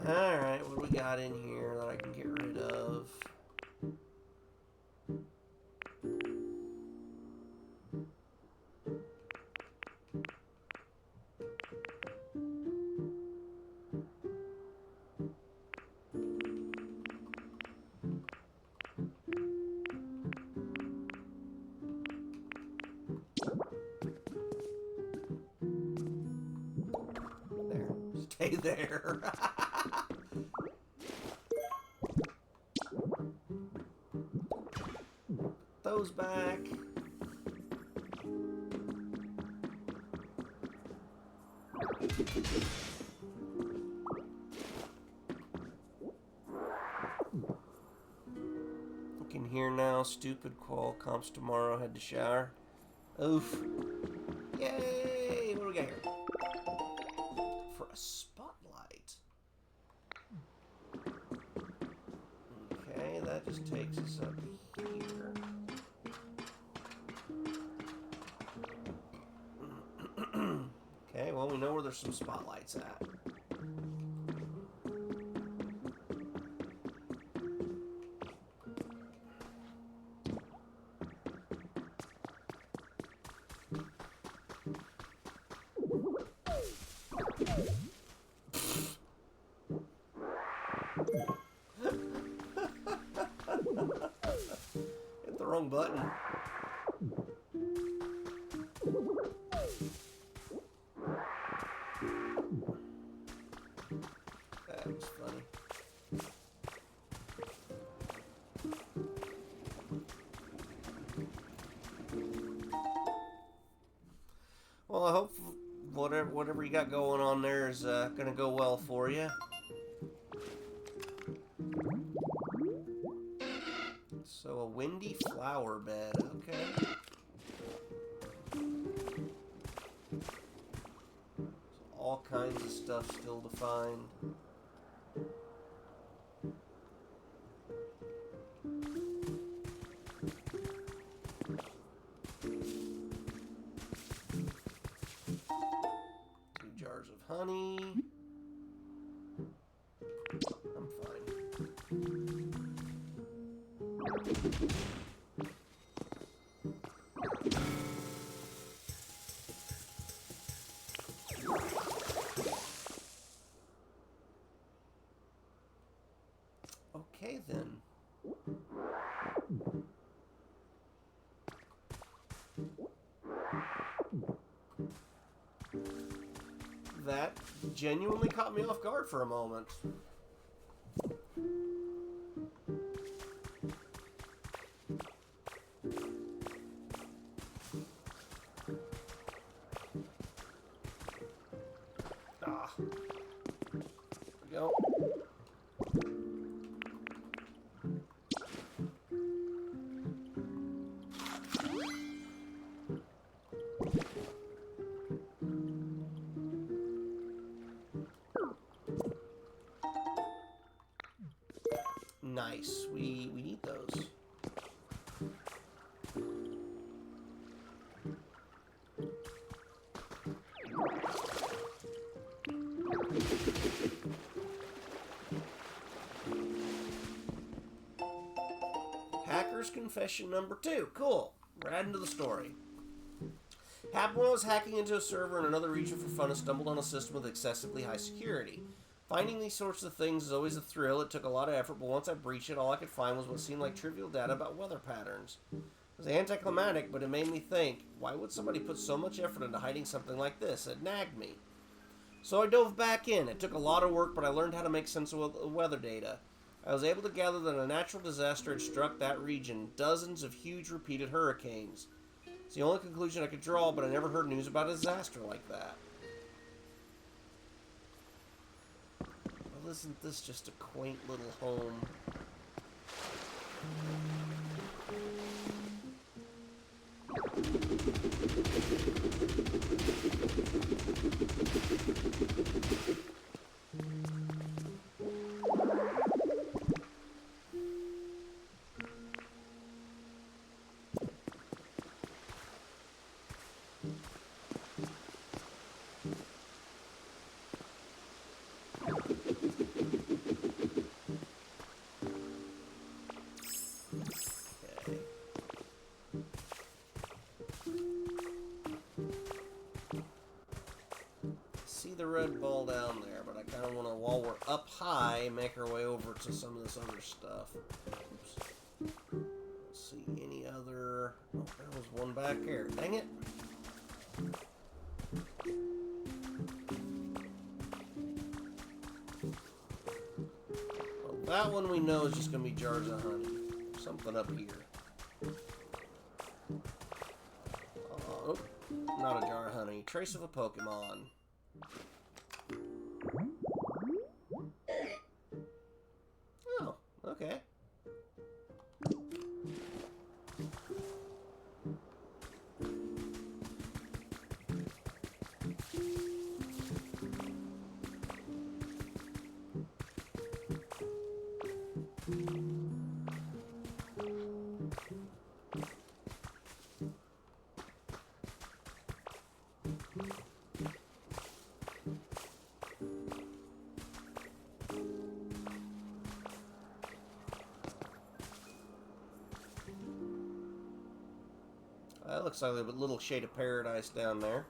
that. Alright, what do we got in here that I can get rid of? Stay there. Those back. Look in here now. Stupid Qual comps tomorrow. Head to shower. Oof. Yay! What do we got here? For a spotlight. Okay, that just takes us up here. Okay, well, we know where there's some spotlights at. Hit the wrong button. That was funny. Well, I hope whatever you got going on there is going to go well for you. So a windy flower bed, okay. So all kinds of stuff still to find. Jars of honey. Okay, then. That genuinely caught me off guard for a moment. Ah. There we go. Nice. We need those. Hacker's confession number 2. Cool. We're adding to the story. Happened when I was hacking into a server in another region for fun and stumbled on a system with excessively high security. Finding these sorts of things is always a thrill. It took a lot of effort, but once I breached it, all I could find was what seemed like trivial data about weather patterns. It was anticlimactic, but it made me think, why would somebody put so much effort into hiding something like this? It nagged me. So I dove back in. It took a lot of work, but I learned how to make sense of weather data. I was able to gather that a natural disaster had struck that region, dozens of huge repeated hurricanes. It's the only conclusion I could draw, but I never heard news about a disaster like that. Well, isn't this just a quaint little home? The red ball down there, but I kind of want to, while we're up high, make our way over to some of this other stuff. Oops. Let's see, any other... Oh, there was one back here. Dang it. Well, that one we know is just going to be jars of honey. Something up here. Oh, not a jar of honey. Trace of a Pokemon. Oh, okay. That looks like a little shade of paradise down there.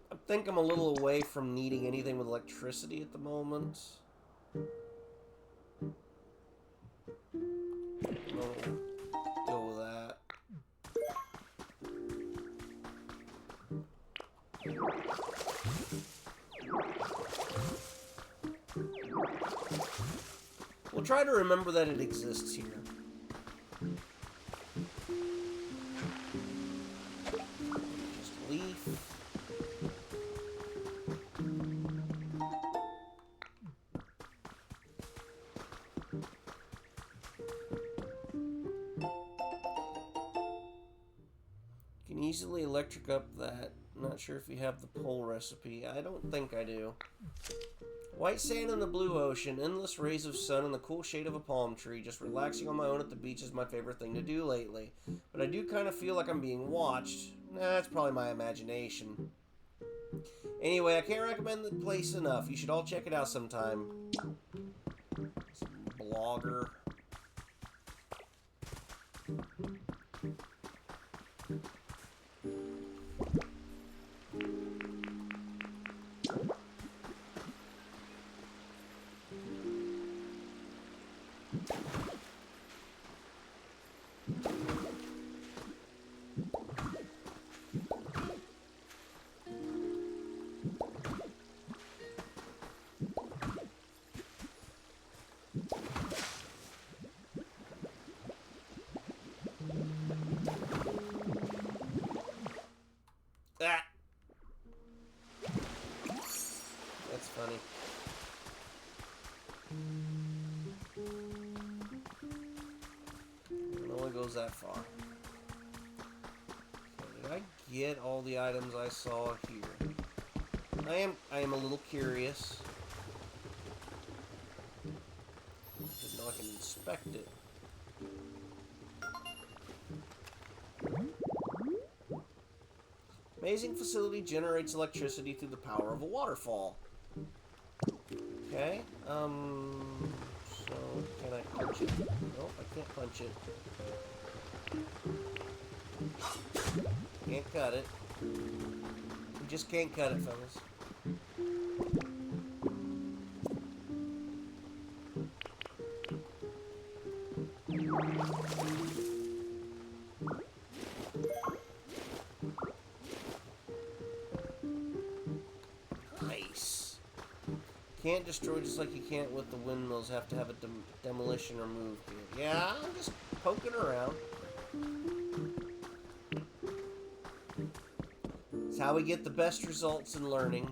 I think I'm a little away from needing anything with electricity at the moment. We'll go with that. We'll try to remember that it exists here. Easily electric up that. Not sure if you have the pole recipe. I don't think I do. White sand in the blue ocean, endless rays of sun, and the cool shade of a palm tree. Just relaxing on my own at the beach is my favorite thing to do lately. But I do kind of feel like I'm being watched. Nah, that's probably my imagination. Anyway, I can't recommend the place enough. You should all check it out sometime. Some blogger. Ah! That's funny. It only goes that far. Okay, did I get all the items I saw here? I am a little curious. Didn't know I can inspect it. Amazing facility generates electricity through the power of a waterfall. Okay, so can I punch it? Nope, I can't punch it. Can't cut it. We just can't cut it, fellas. Nice. Can't destroy just like you can't with the windmills. Have to have a demolition removed here. Yeah, I'm just poking around. It's how we get the best results in learning.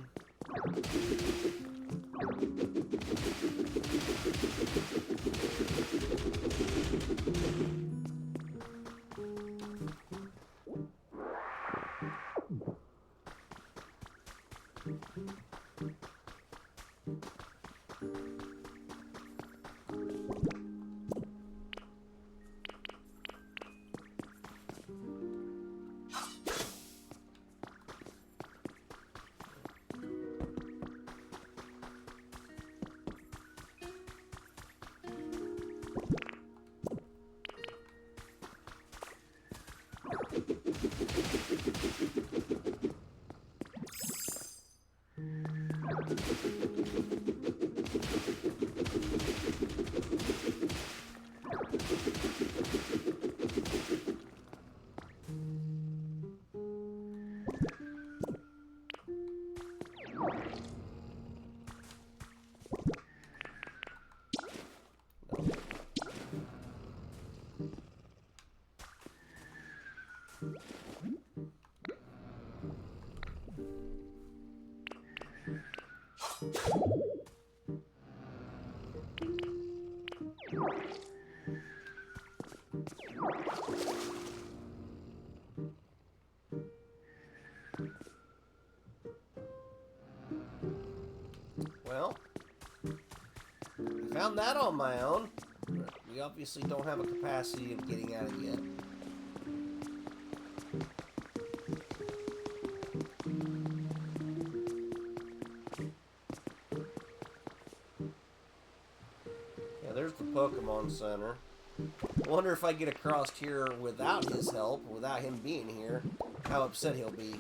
Well, I found that on my own. We obviously don't have a capacity of getting at it yet. Yeah, there's the Pokemon Center. I wonder if I get across here without his help, without him being here, how upset he'll be.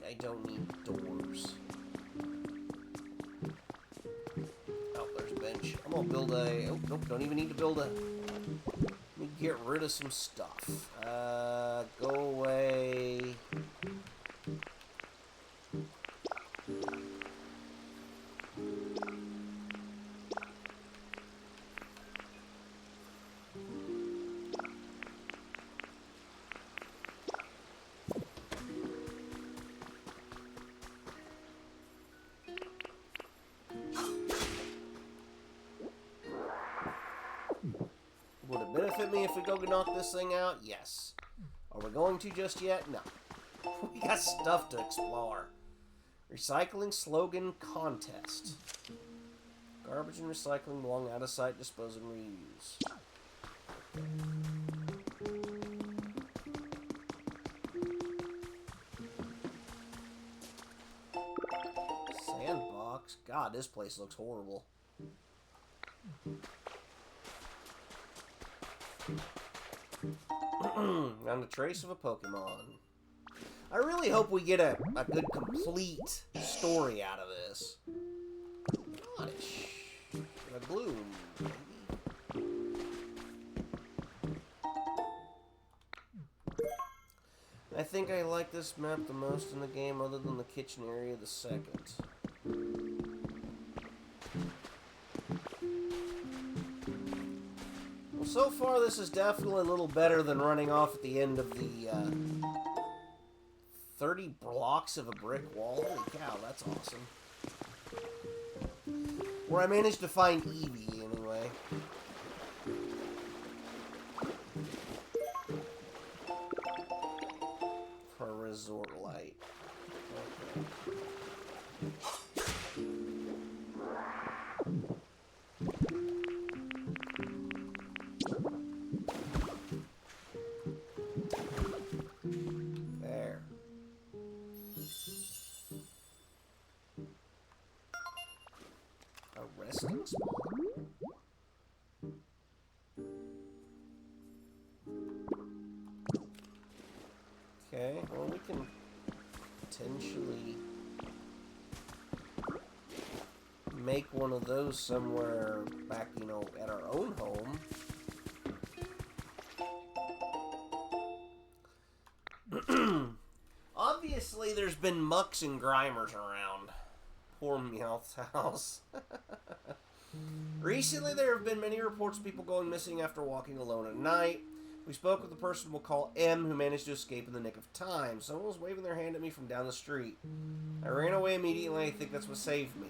I don't need doors. Oh, there's a bench. I'm gonna build a... Oh, nope, don't even need to build a... Let me get rid of some stuff. Go away. it benefit me if we go knock this thing out? Yes. Are we going to just yet? No. We got stuff to explore. Recycling slogan contest. Garbage and recycling belong out of sight, dispose and reuse. Sandbox. God, this place looks horrible. On the trace of a Pokemon. I really hope we get a good complete story out of this. Gosh. A gloom, maybe. I think I like this map the most in the game, other than the kitchen area the second. Well, so far this is definitely a little better than running off at the end of the 30 blocks of a brick wall. Holy cow, that's awesome. Where I managed to find Eevee, anyway. For a resort light. Okay. Resting spot. Okay, well we can potentially make one of those somewhere back, you know, at our own home. Obviously there's been mucks and grimers around. Poor Meowth's house. Recently, there have been many reports of people going missing after walking alone at night. We spoke with a person we'll call M, who managed to escape in the nick of time. Someone was waving their hand at me from down the street. I ran away immediately, and I think that's what saved me.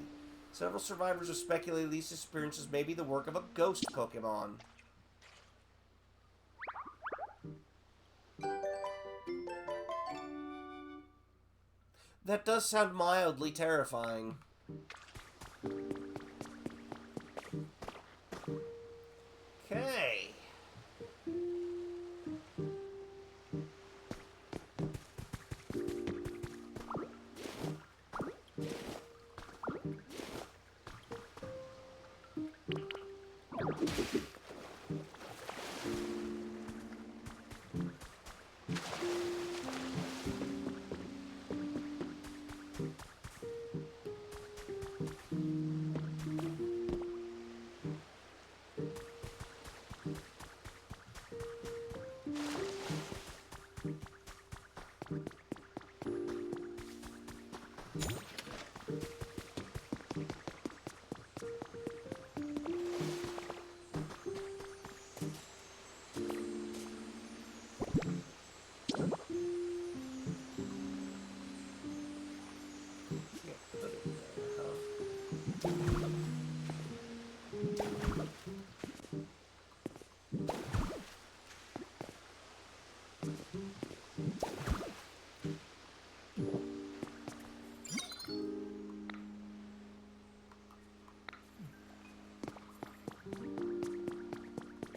Several survivors have speculated these disappearances may be the work of a ghost Pokemon. That does sound mildly terrifying. Okay.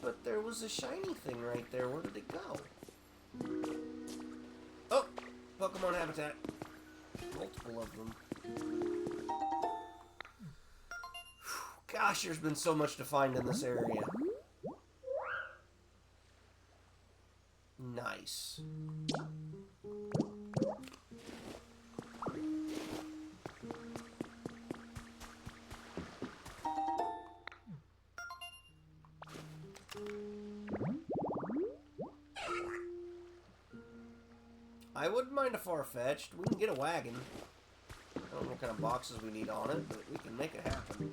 But there was a shiny thing right there. Where did it go? Oh! Pokemon habitat. Multiple of them. Gosh, there's been so much to find in this area. Nice. I wouldn't mind a far-fetched. We can get a wagon. I don't know what kind of boxes we need on it, but we can make it happen.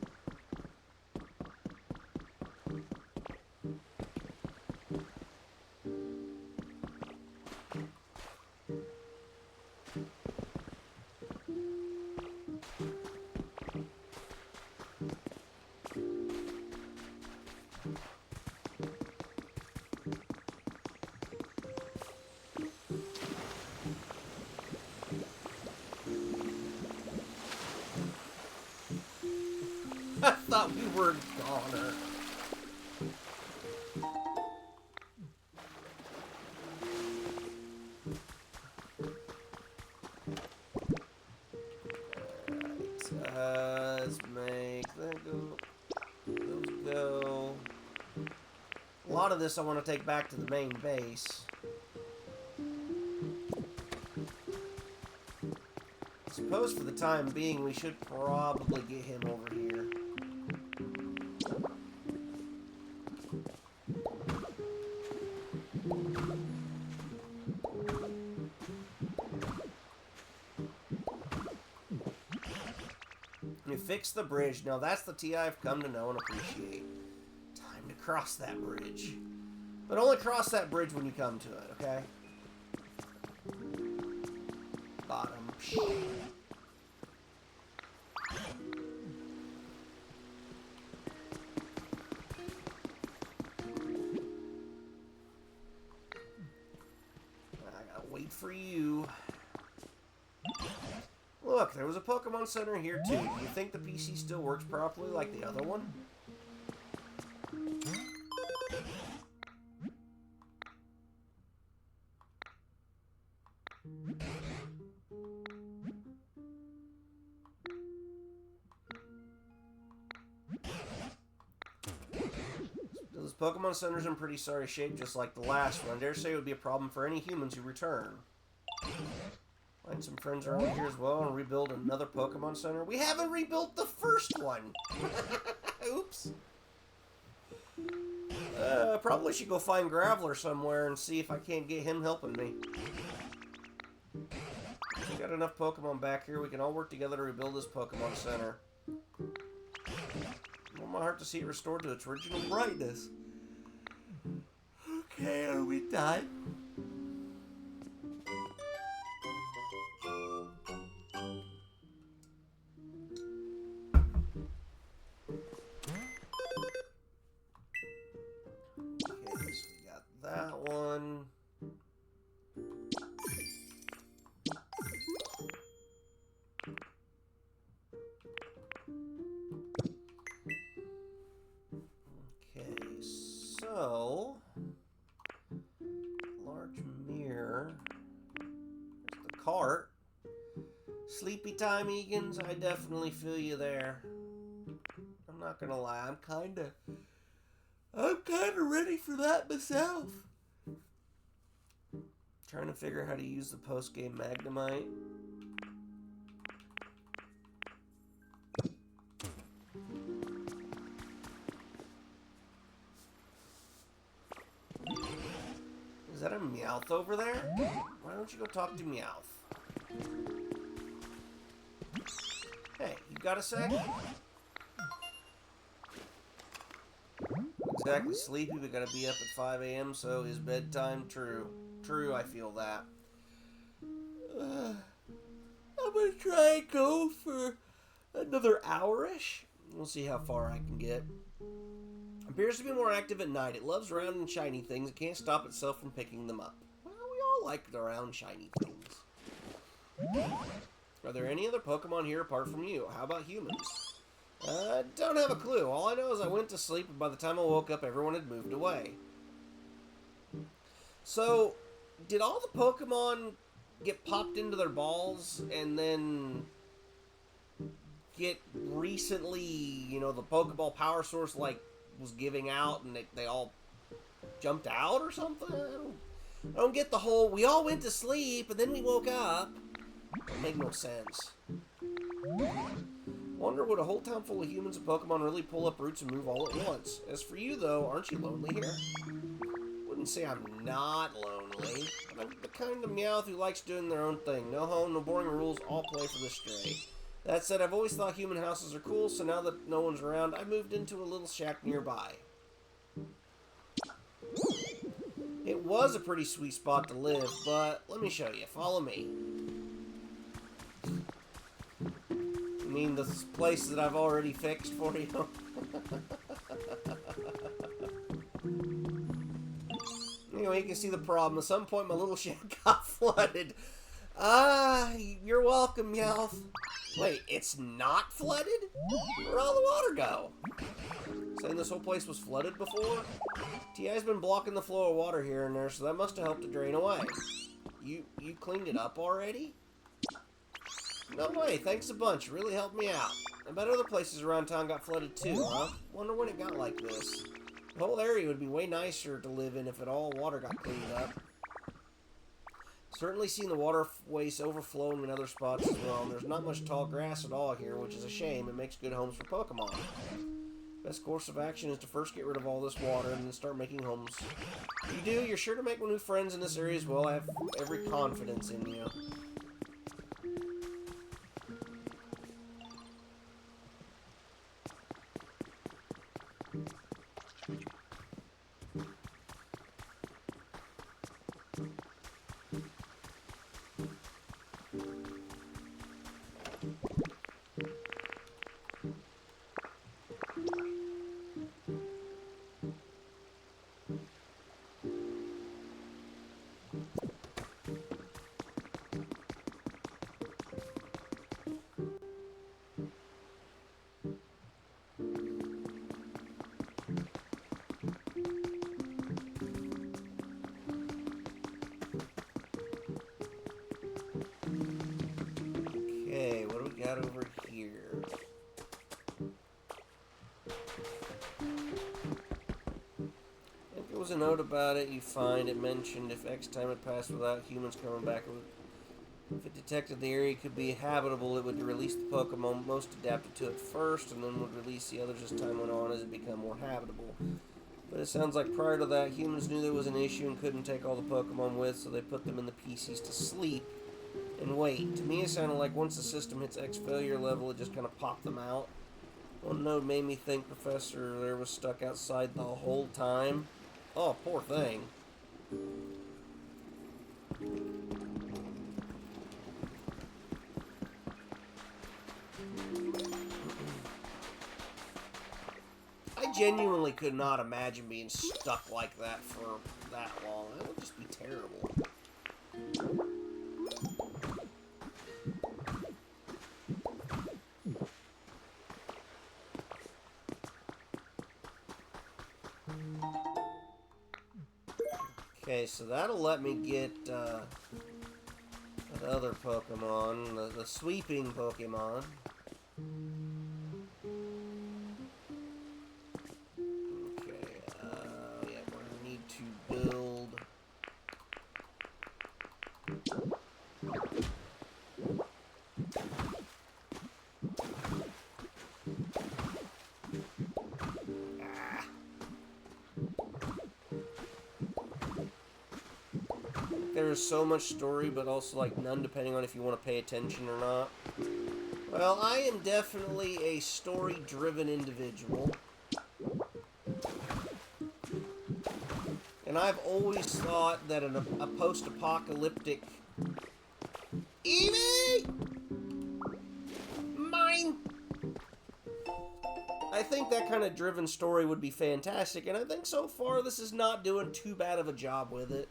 thought we were a goner. Let's make that go. Those go. A lot of this I want to take back to the main base. I suppose for the time being we should probably get him over here. You fix the bridge. Now that's the TI I've come to know and appreciate. Time to cross that bridge. But only cross that bridge when you come to it, okay? Bottom. I gotta wait for you. Look, there was a Pokemon Center here too. Do you think the PC still works properly like the other one? Those Pokemon Center's in pretty sorry shape, just like the last one. I dare say it would be a problem for any humans who return. Find some friends around here as well and rebuild another Pokemon Center. We haven't rebuilt the first one! Oops. Probably should go find Graveler somewhere and see if I can't get him helping me. We got enough Pokemon back here. We can all work together to rebuild this Pokemon Center. I want my heart to see it restored to its original brightness. Okay, are we done? That one. Okay, so large mirror. There's the cart. Sleepy time, Egan's. I definitely feel you there. I'm not gonna lie, I'm kinda ready for that myself. Trying to figure out how to use the post-game Magnemite. Is that a Meowth over there? Why don't you go talk to Meowth? Hey, you got a sec? Exactly sleepy, we gotta be up at 5 a.m., so is bedtime true? True, I feel that. I'm gonna try and go for another hour-ish. We'll see how far I can get. Appears to be more active at night. It loves round and shiny things. It can't stop itself from picking them up. Well, we all like the round, shiny things. Are there any other Pokemon here apart from you? How about humans? Don't have a clue. All I know is I went to sleep, and by the time I woke up, everyone had moved away. So, did all the Pokemon get popped into their balls, and then get recently, you know, the Pokeball power source, like, was giving out, and they all jumped out or something? I don't get the whole, we all went to sleep, and then we woke up. It make no sense. Wonder would a whole town full of humans and Pokemon really pull up roots and move all at once? As for you, though, aren't you lonely here? Wouldn't say I'm not lonely. I'm the kind of Meowth who likes doing their own thing. No home, no boring rules, all play for the stray. That said, I've always thought human houses are cool, so now that no one's around, I moved into a little shack nearby. It was a pretty sweet spot to live, but let me show you. Follow me. You mean the place that I've already fixed for you? Anyway, you can see the problem. At some point, my little shack got flooded. You're welcome, Meowth. Wait, it's not flooded? Where'd all the water go? Saying this whole place was flooded before? TI's been blocking the flow of water here and there, so that must have helped it drain away. You cleaned it up already? No way, thanks a bunch. Really helped me out. I bet other places around town got flooded too, huh? Wonder when it got like this. The whole area would be way nicer to live in if it all water got cleaned up. Certainly seen the waterways overflowing in other spots as well, and there's not much tall grass at all here, which is a shame. It makes good homes for Pokemon. Best course of action is to first get rid of all this water and then start making homes. If you do, you're sure to make new friends in this area as well. I have every confidence in you. Okay, what do we got over here? I think there was a note about it. You find it mentioned if X time had passed without humans coming back. If it detected the area could be habitable, it would release the Pokemon most adapted to it first, and then would release the others as time went on as it became more habitable. But it sounds like prior to that, humans knew there was an issue and couldn't take all the Pokemon with, so they put them in the PCs to sleep and wait. To me, it sounded like once the system hits X failure level, it just kind of popped them out. One note made me think Professor there was stuck outside the whole time. Oh, poor thing. I genuinely could not imagine being stuck like that for that long. That would just be terrible. Okay, so that'll let me get that other Pokemon, the sweeping Pokemon. Okay, yeah, we're gonna need to build. There's so much story, but also like none depending on if you want to pay attention or not. Well, I am definitely a story-driven individual. And I've always thought that a post-apocalyptic... Eevee! Mine! I think that kind of driven story would be fantastic, and I think so far this is not doing too bad of a job with it.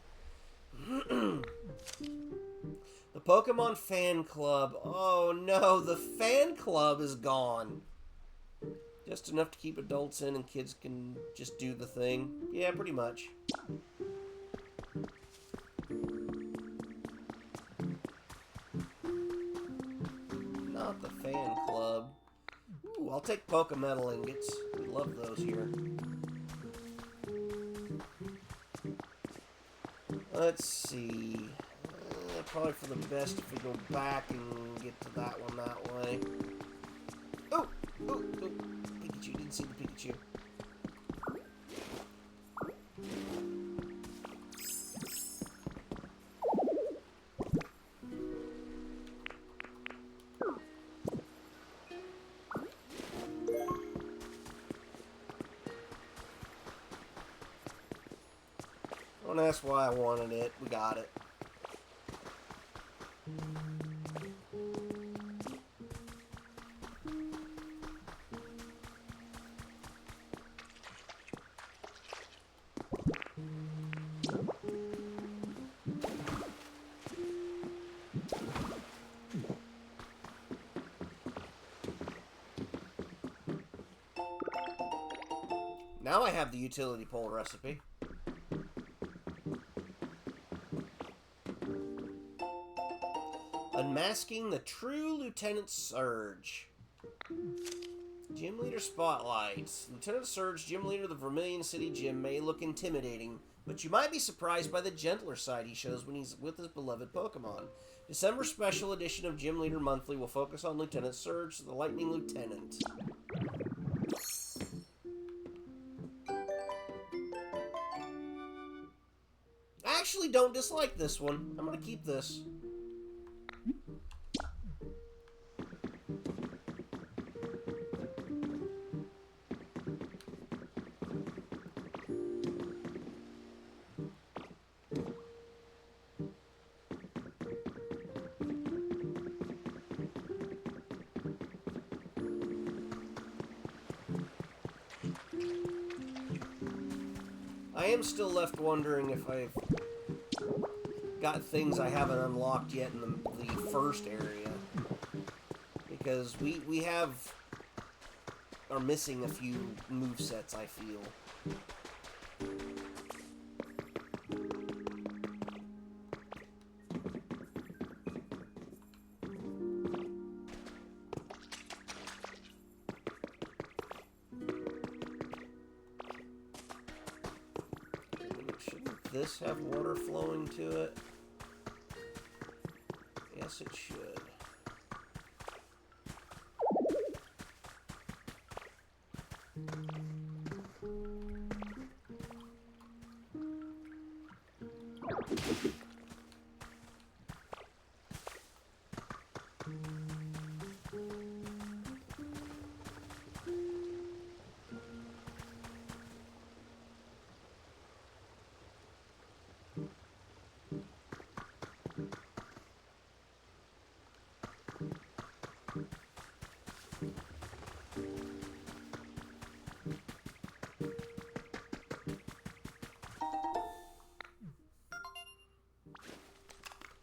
The Pokemon fan club. Oh no, the fan club is gone. Just enough to keep adults in and kids can just do the thing. Yeah, pretty much. Not the fan club. Ooh, I'll take Pokemetal ingots. We love those here. Let's see. Probably for the best if we go back and get to that one that way. Oh! Oh! Oh! Pikachu. Didn't see the Pikachu. Don't ask why I wanted it. We got it. Now I have the utility pole recipe. Unmasking the true Lieutenant Surge. Gym Leader Spotlights. Lieutenant Surge, Gym Leader of the Vermilion City Gym, may look intimidating, but you might be surprised by the gentler side he shows when he's with his beloved Pokemon. December Special Edition of Gym Leader Monthly will focus on Lieutenant Surge, the Lightning Lieutenant. I actually don't dislike this one. I'm going to keep this. I am still left wondering if I've got things I haven't unlocked yet in the first area. Because we are missing a few movesets, I feel. Shouldn't this have water flowing to it? Yes, it should.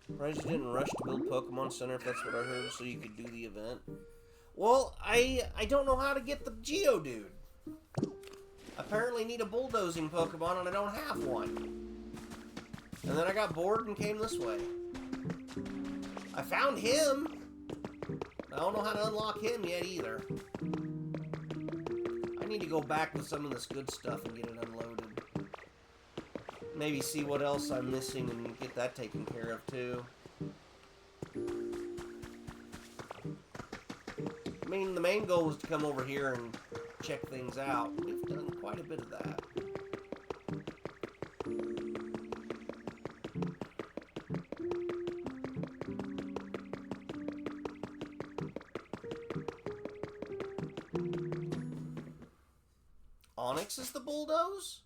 Surprised you didn't rush to build Pokemon Center, if that's what I heard, so you could do the event. Well, I don't know how to get the Geodude. Apparently need a bulldozing Pokemon, and I don't have one. And then I got bored and came this way. I found him. I don't know how to unlock him yet either. I need to go back with some of this good stuff and get it unloaded. Maybe see what else I'm missing and get that taken care of too. I mean, the main goal was to come over here and check things out. We've done quite a bit of that. Onyx is the bulldoze?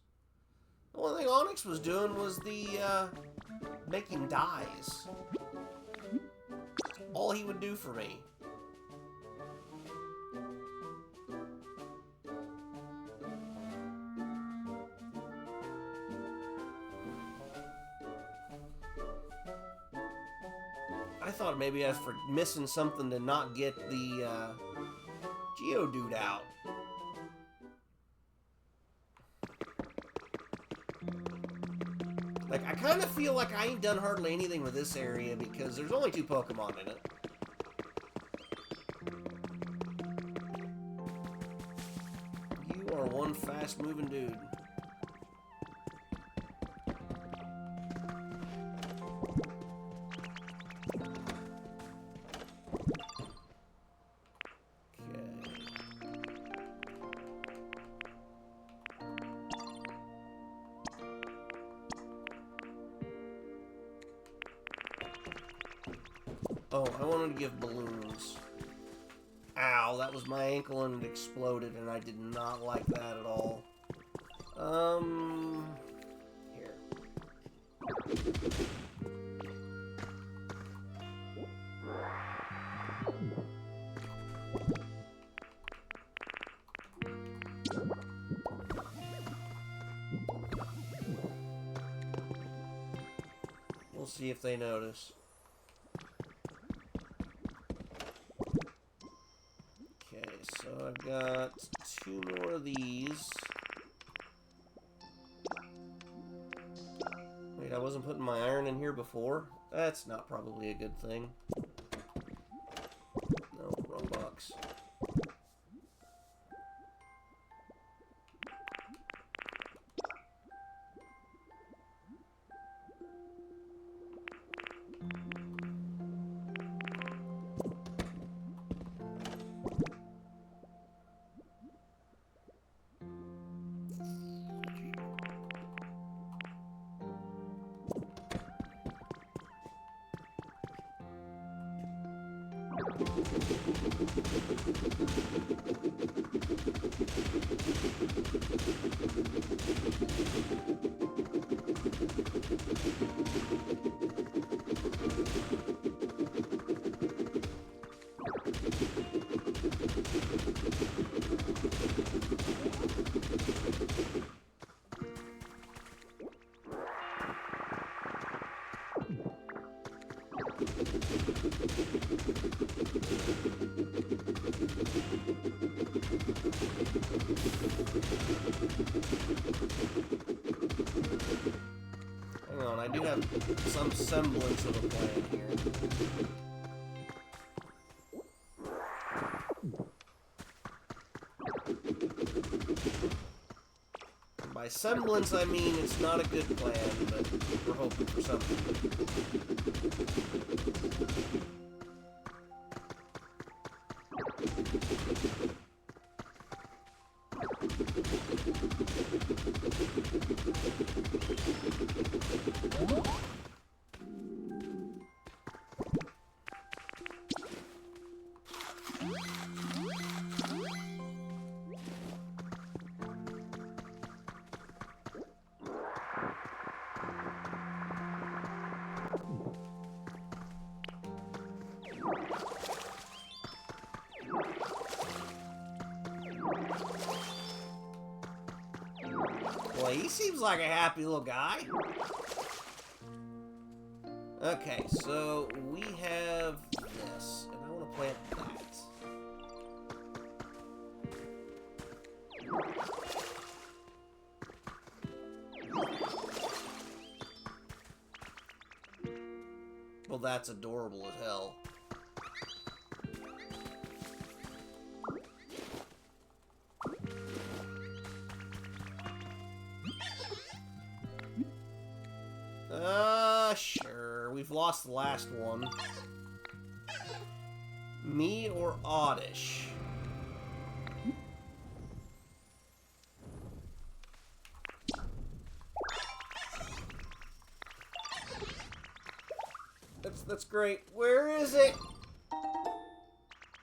The only thing Onyx was doing was the, making dyes. All he would do for me. I thought maybe I was missing something to not get the, Geodude out. Like, I kind of feel like I ain't done hardly anything with this area because there's only 2 Pokemon in it. You are one fast-moving dude. Oh, I wanted to give balloons. Ow, that was my ankle and it exploded, and I did not like that at all. Here. We'll see if they notice. So I've got 2 more of these. putting my iron in here before? That's not probably a good thing. No, wrong box. Hang on, I do have some semblance of a plan here. By semblance, I mean it's not a good plan, but we're hoping for something. Well, he seems like a happy little guy. Okay, so we have this, and I want to plant that. Well, that's adorable as hell. Sure. We've lost the last one. Me or Oddish? That's great. Where is it?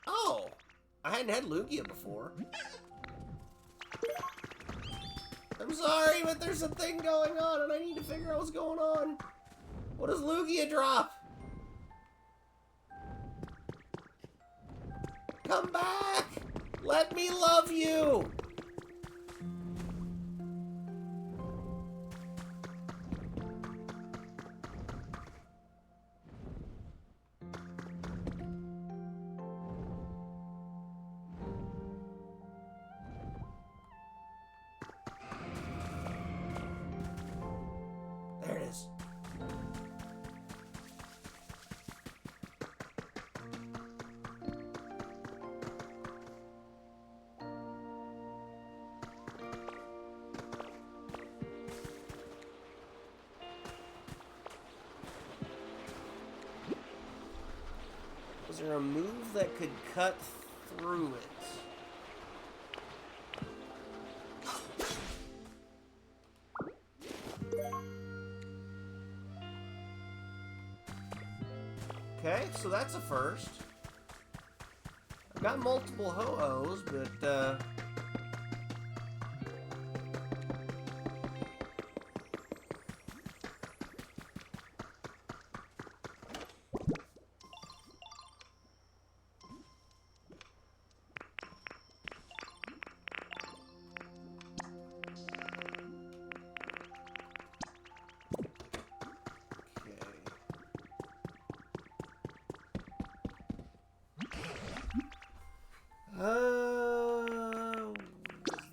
Oh, I hadn't had Lugia before. I'm sorry, but there's a thing going on, and I need to figure out what's going on. What does Lugia drop? Come back! Let me love you! There it is. Was there a move that could cut through it? Okay, so that's a first. I've got multiple ho-ohs, but,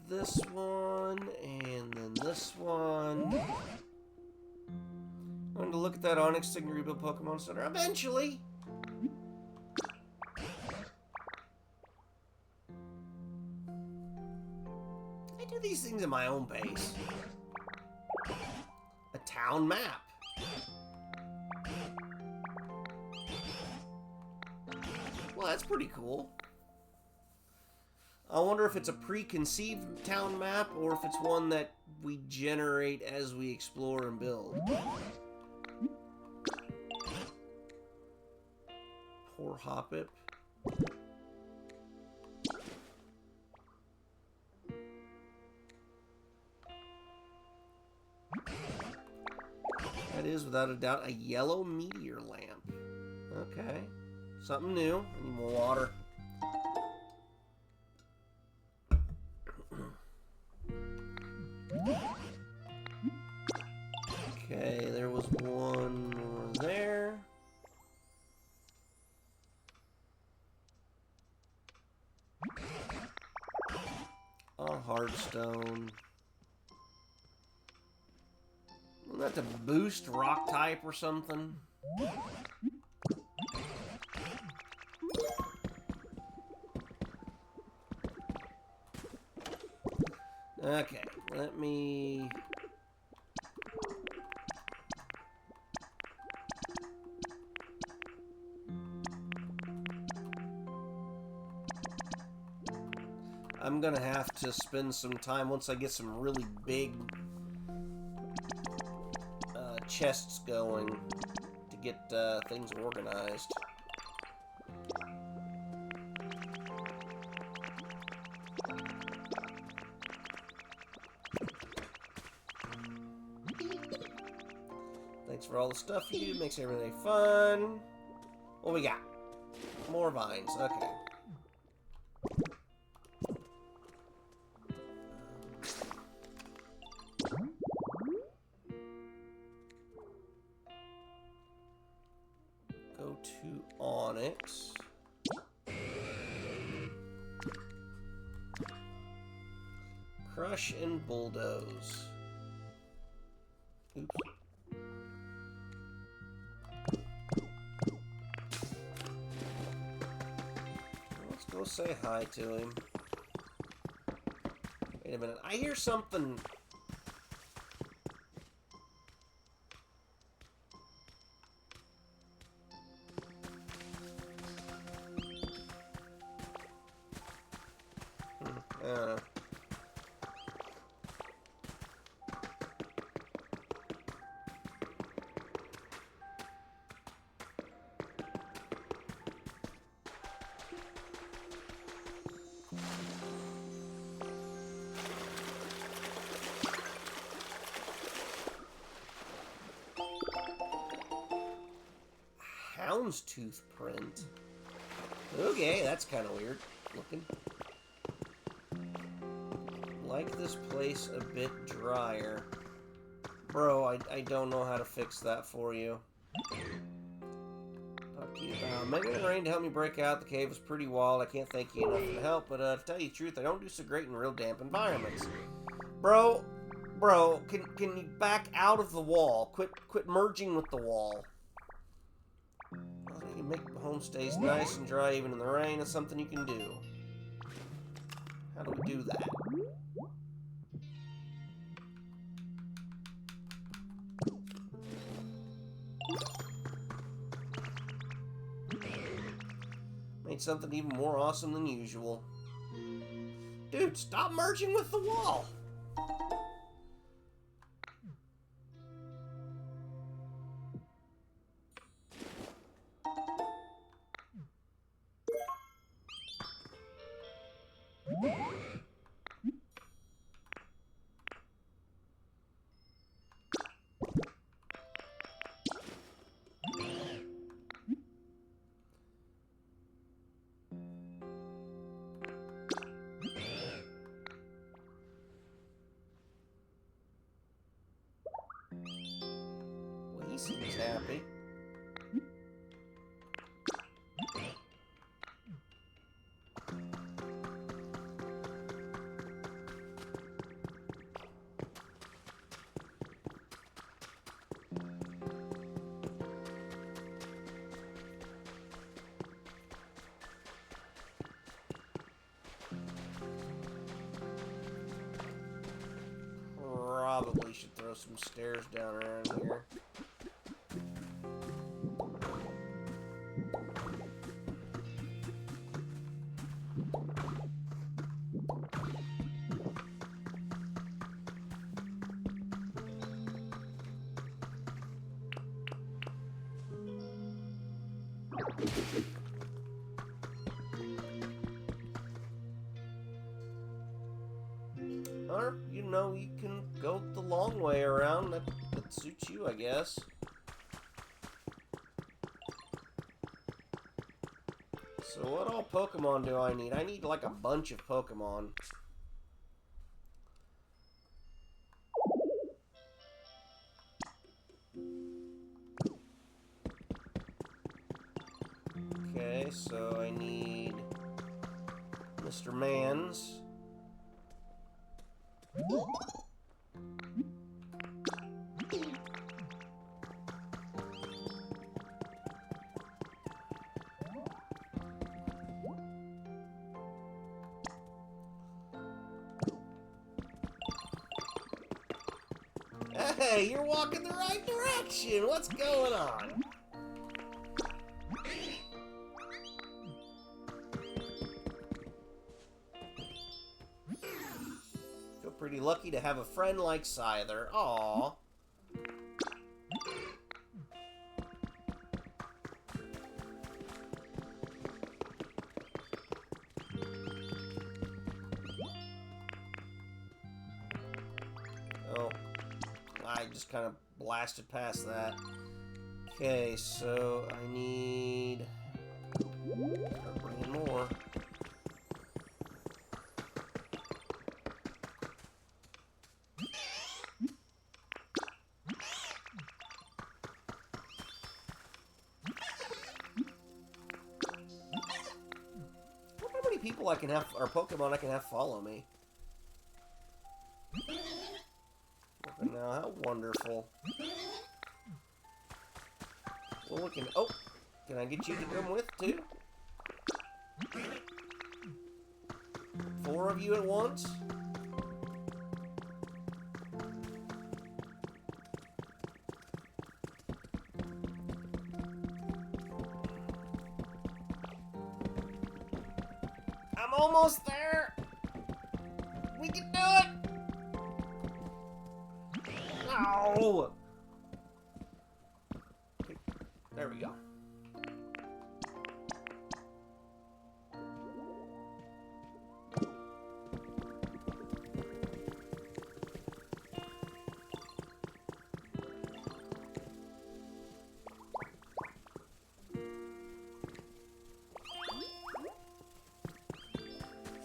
this one, and then this one. I'm look at that Onyx thing to rebuild Pokemon Center? Eventually! I do these things at my own pace. A town map. Well, that's pretty cool. I wonder if it's a preconceived town map or if it's one that we generate as we explore and build. Poor Hoppip. That is, without a doubt, a yellow meteor lamp. Okay. Something new. I need more water. Okay, there was one more there. A hardstone. Wasn't that to boost rock type or something? Okay, let me... I'm gonna have to spend some time once I get some really big chests going to get things organized. Thanks for all the stuff you do. Makes everything fun. What we got? More vines. Okay. Go to Onyx. Crush and bulldoze. Oops. Let's go say hi to him. Wait a minute. I hear something. I don't know. Houndstooth print. Okay, that's kind of weird looking. Like this place a bit drier. Bro, I don't know how to fix that for you. Talk to you about maybe it rained to help me break out. The cave was pretty wild. I can't thank you enough for the help, but to tell you the truth, I don't do so great in real damp environments. Bro, can you back out of the wall? Quit merging with the wall. You make homestays nice and dry even in the rain. It's something you can do. How do we do that? Made something even more awesome than usual. Dude, stop merging with the wall! Well, he seems happy. some stairs down around here. Or, you know, you can go the long way around. That suits you, I guess. So what all Pokemon do I need? I need like a bunch of Pokemon. Okay, so I need Mr. Mans. Hey, you're walking the right direction. What's going on? Feel pretty lucky to have a friend like Scyther. Aww. Oh. I just kind of blasted past that. Okay, so I need... Start bringing more. I wonder how many people I can have, or Pokemon I can have follow me. Now, how wonderful. Well, we can... Oh! Can I get you to come with, too? 4 of you at once? I'm almost there! We can do it! No! Okay, there we go.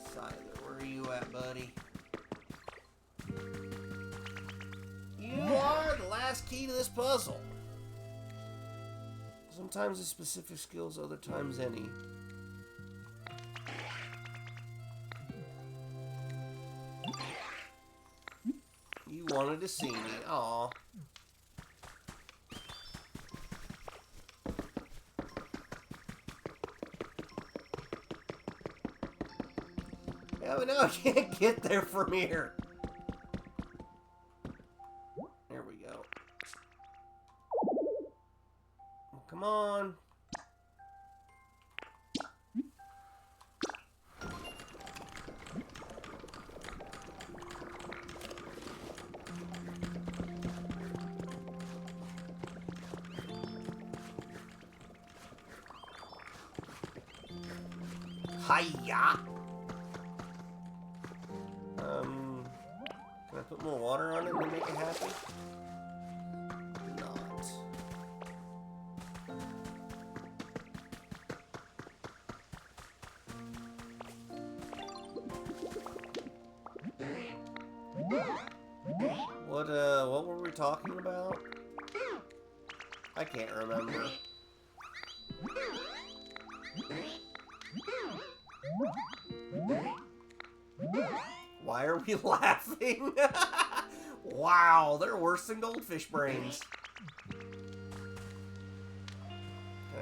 Scyther, where are you at, buddy? Last key to this puzzle. Sometimes it's specific skills, other times any. You wanted to see me. Aw. Yeah, but now I can't get there from here. Come on. Hiya. Can I put more water on it to make it happy? What were we talking about? I can't remember. Why are we laughing? Wow, they're worse than goldfish brains. Can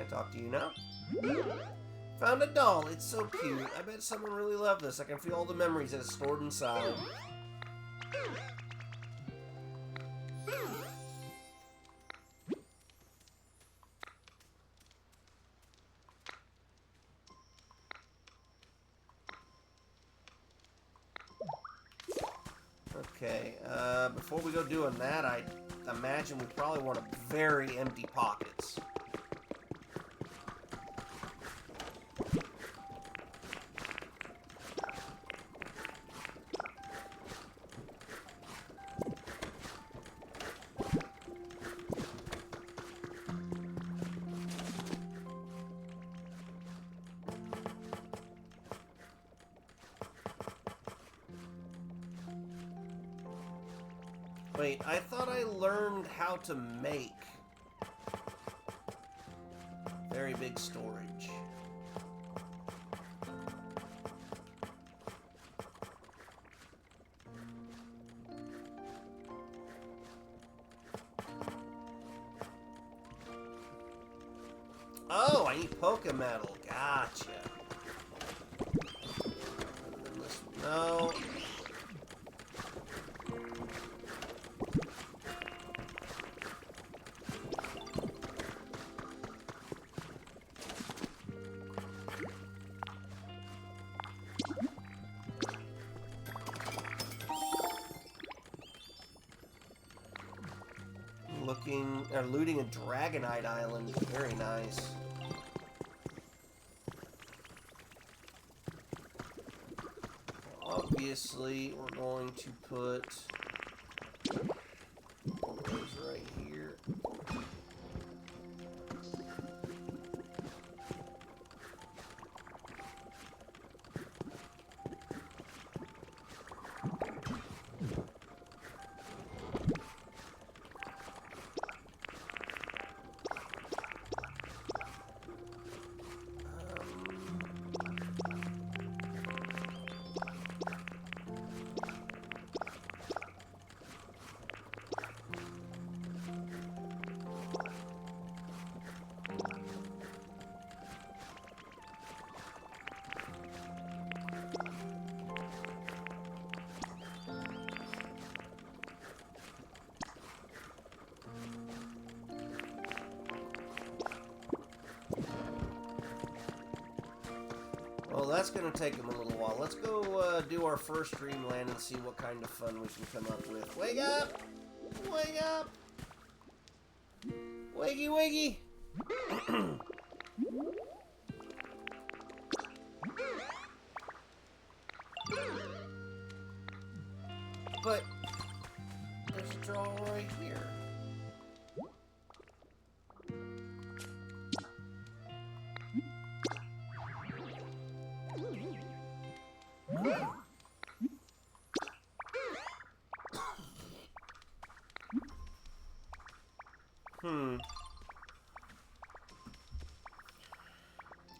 I talk to you now? Found a doll. It's so cute. I bet someone really loved this. I can feel all the memories that it's stored inside. Okay, before we go doing that, I imagine we probably want a very empty pockets. Wait, I thought I learned how to make very big storage. Oh, I need Poke Metal. Gotcha. No. Looting a Dragonite Island. Very nice. Obviously, we're going to put those right here. Well, that's going to take him a little while. Let's go do our first dreamland and see what kind of fun we can come up with. Wake up! Wake up! Wakey, wakey! But there's a draw right here.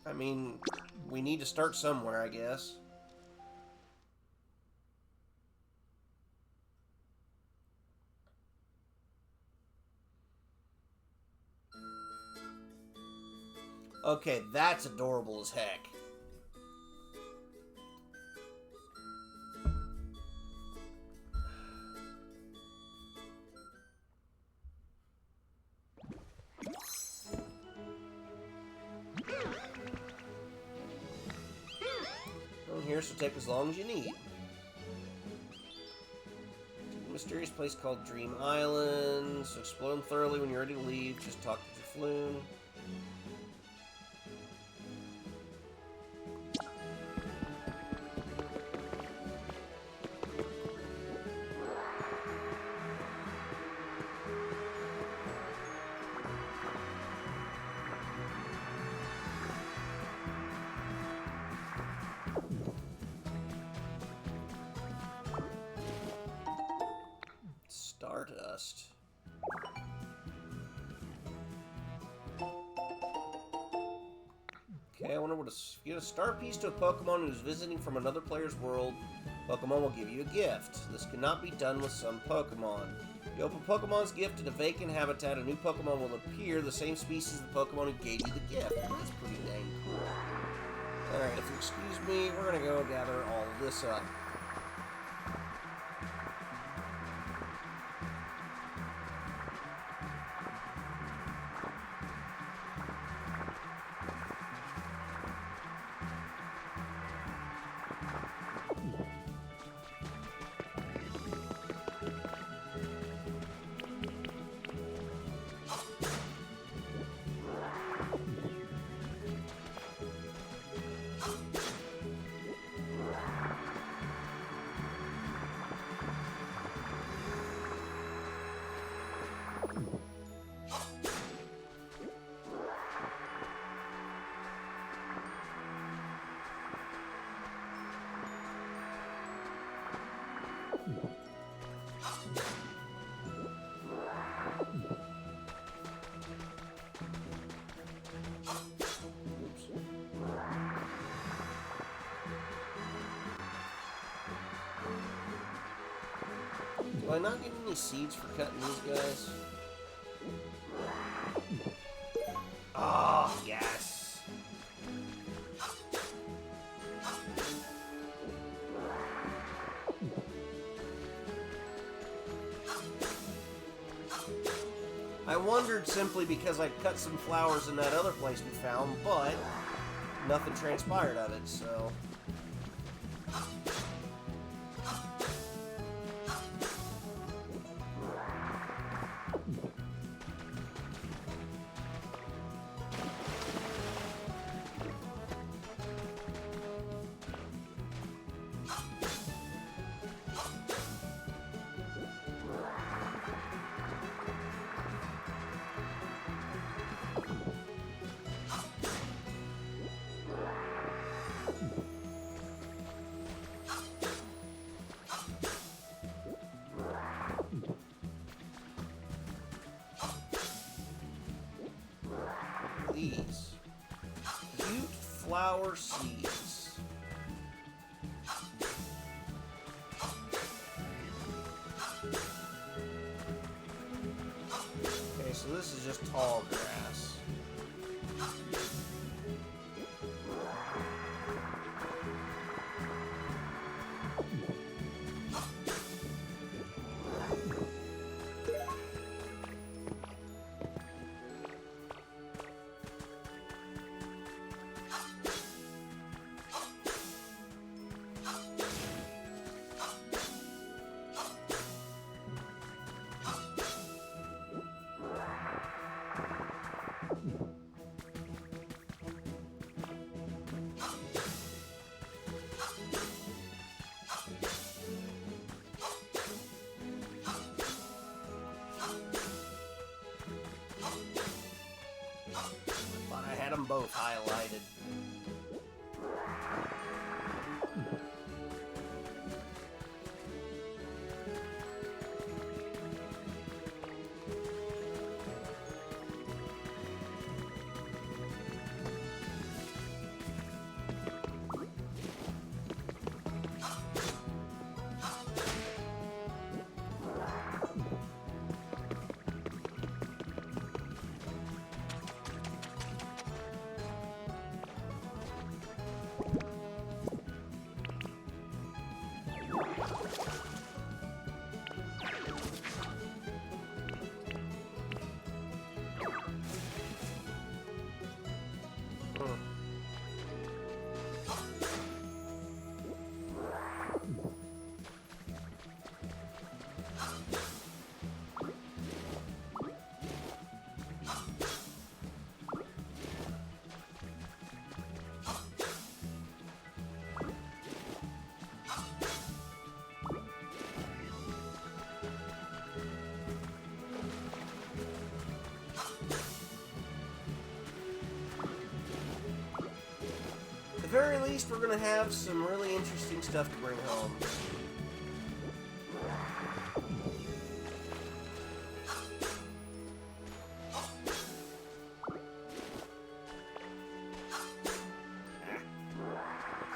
I mean, we need to start somewhere, I guess. Okay, that's adorable as heck. Here, so take as long as you need. A mysterious place called Dream Island. So explore them thoroughly when you're ready to leave. Just talk to Jafloon. Stardust. Okay, I wonder what if you get a star piece to a Pokemon who's visiting from another player's world, Pokemon will give you a gift. This cannot be done with some Pokemon. If you open Pokemon's gift in a vacant habitat, a new Pokemon will appear, the same species as the Pokemon who gave you the gift. That's pretty dang cool. Alright, if you excuse me, we're gonna go gather all this up. Do I not get any seeds for cutting these guys? Oh, yes! I wondered simply because I cut some flowers in that other place we found, but nothing transpired of it, so... These cute flower seeds. Okay, so this is just tall grass. But I had them both highlighted. At the very least, we're going to have some really interesting stuff to bring home.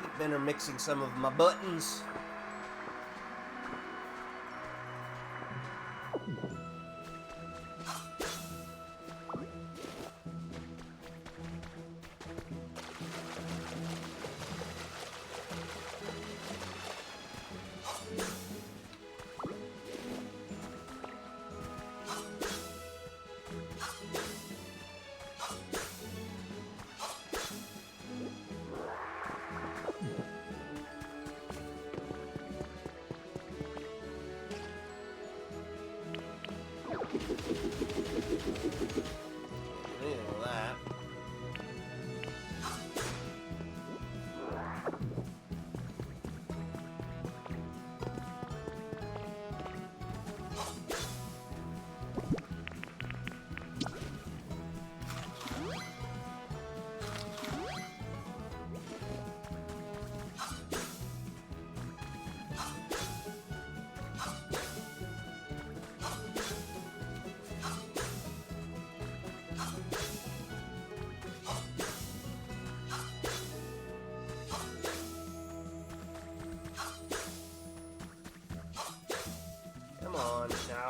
Keep intermixing some of my buttons.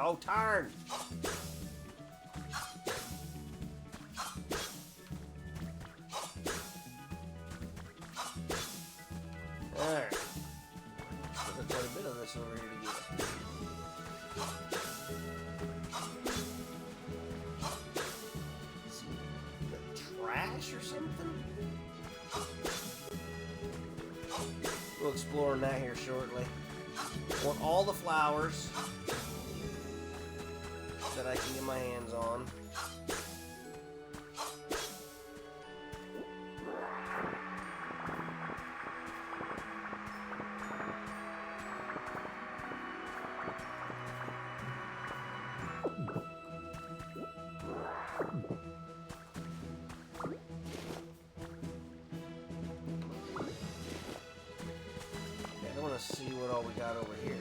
Oh, turn! Alright. Still got quite a bit of this over here to get. The trash or something? We'll explore that here shortly. Want all the flowers that I can get my hands on. See what all we got over here.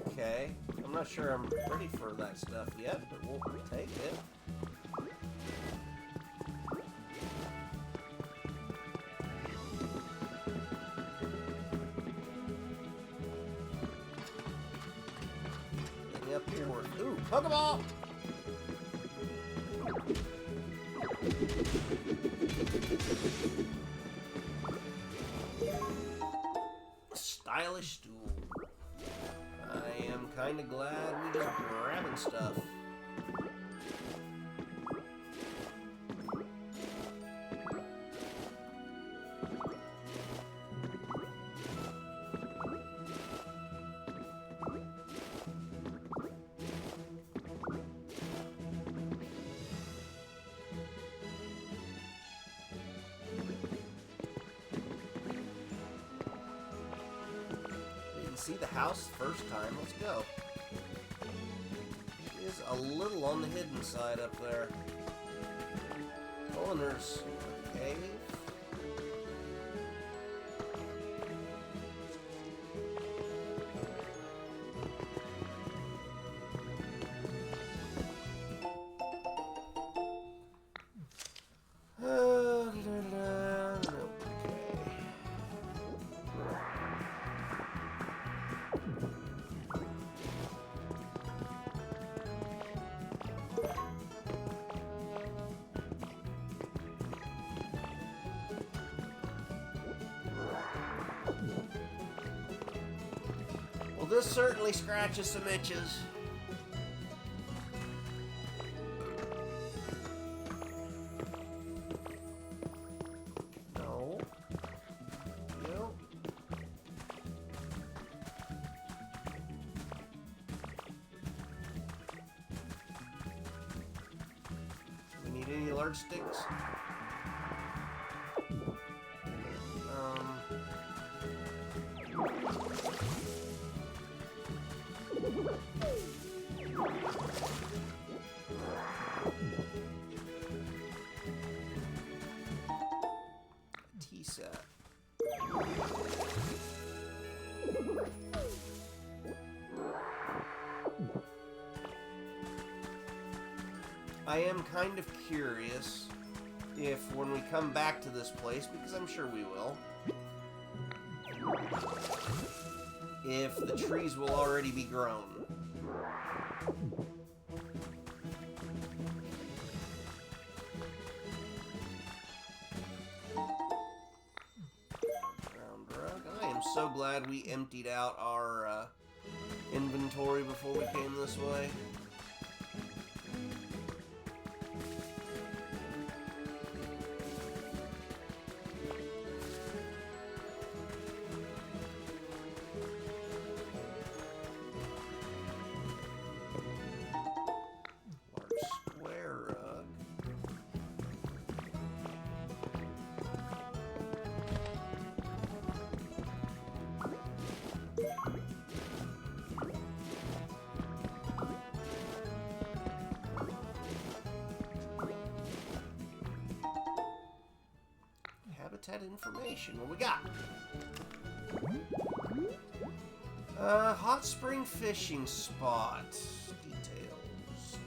Okay, I'm not sure I'm ready for that stuff yet, but we'll take it. Getting up here, ooh, Pokeball! Stylish stool. I am kind of glad we got grabbing stuff. See the house first time. Let's go. It is a little on the hidden side up there. Oh, and there's a cave. Well, this certainly scratches some itches. No. No. Do we need any large sticks? Set. I am kind of curious if when we come back to this place, because I'm sure we will, if the trees will already be grown. Round. so glad we emptied out our inventory before we came this way. Information. What we got? Hot spring fishing spot. Details.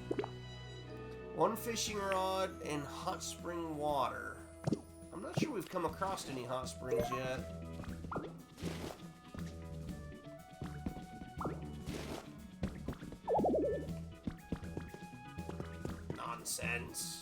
1 fishing rod and hot spring water. I'm not sure we've come across any hot springs yet. Nonsense.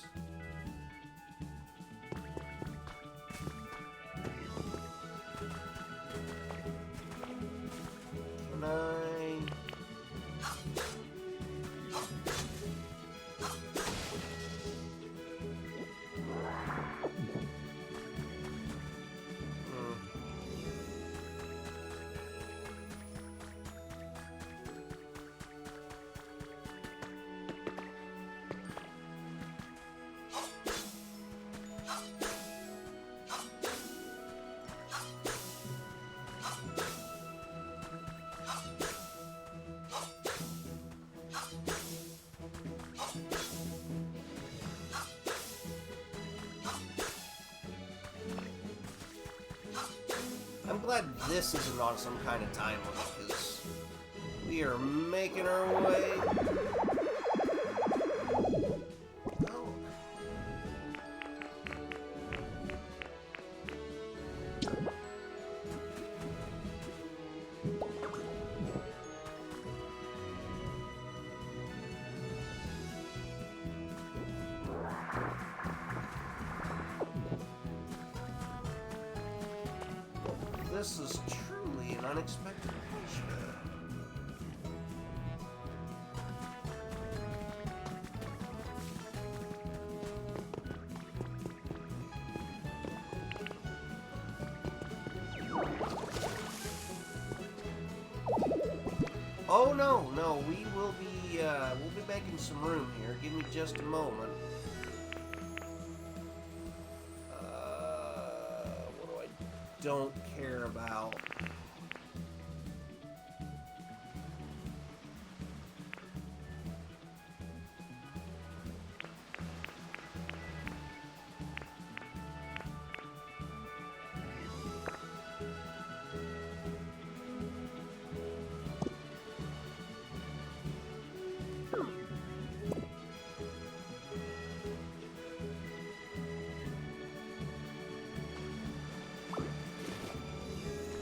I'm glad this isn't on some kind of time limit, because we are making our way. Oh. This is truly an unexpected pleasure. Oh no, no, we'll be making some room here. Give me just a moment. What do I don't care about?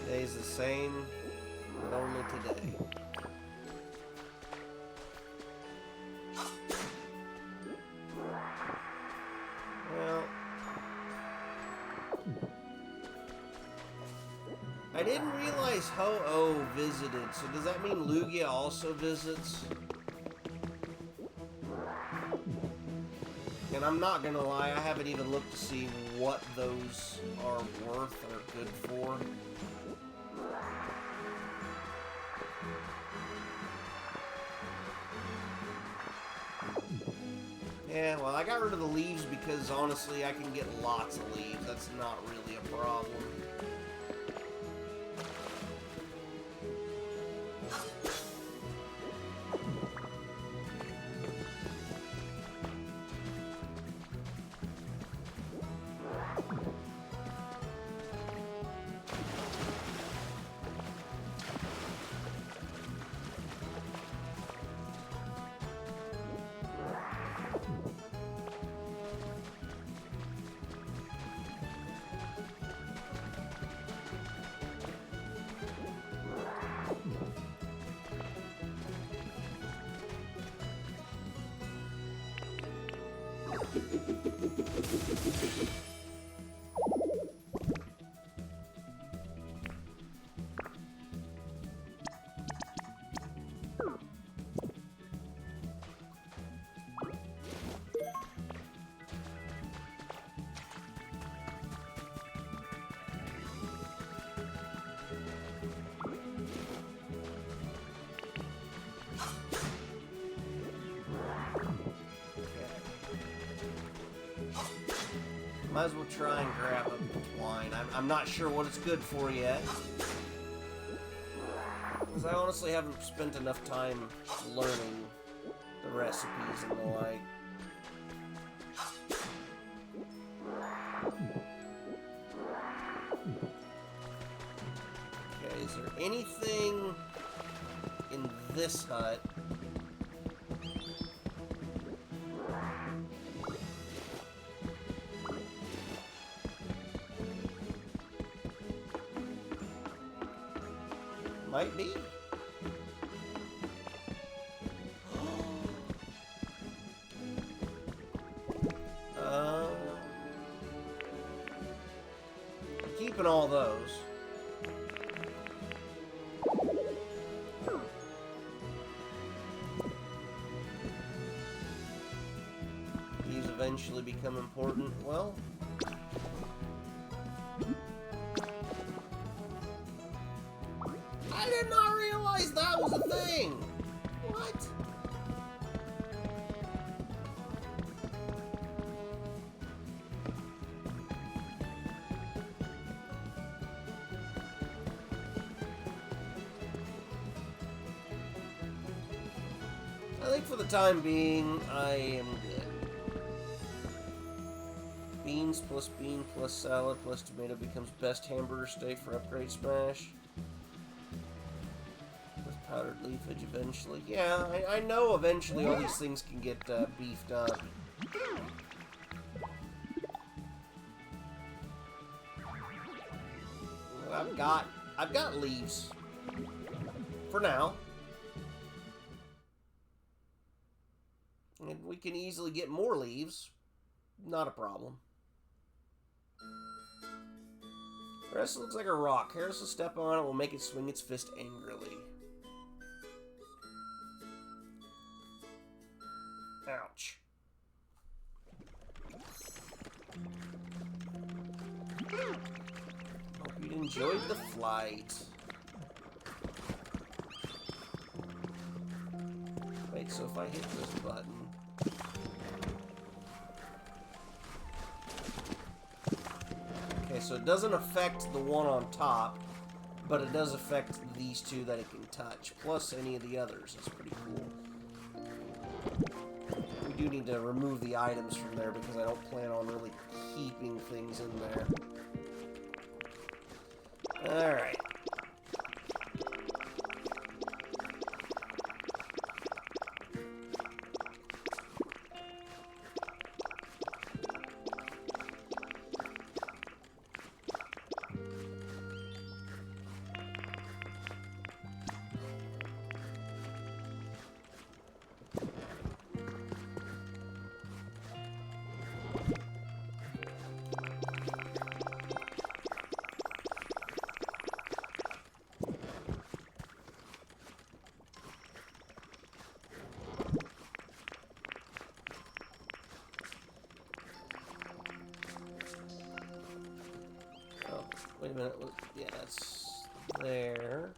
Today's the same, but only today. Well, I didn't realize Ho-Oh visited, so does that mean Lugia also visits? And I'm not gonna lie, I haven't even looked to see what those are worth or good for. Yeah, well, I got rid of the leaves because, honestly, I can get lots of leaves. That's not really a problem. Might as well try and grab a twine. I'm not sure what it's good for yet. Because I honestly haven't spent enough time learning the recipes and the like. Okay, is there anything in this hut? Might be. Keeping all those. These eventually become important. Well, I did not realize that was a thing. What? I think for the time being, I am good. Beans plus bean plus salad plus tomato becomes best hamburger steak for upgrade smash. With powdered leafage eventually. Yeah, I know eventually all these things can get beefed up. I've got leaves. For now. And we can easily get more leaves. Not a problem. The rest looks like a rock. Harris will step on it, will make it swing its fist angrily. Ouch. Hope you enjoyed the flight. Wait, so if I hit this button... Okay, so it doesn't affect the one on top, but it does affect these two that it can touch, plus any of the others. It's pretty cool. We do need to remove the items from there because I don't plan on really keeping things in there. Alright. Wait a minute. Yeah, that's there.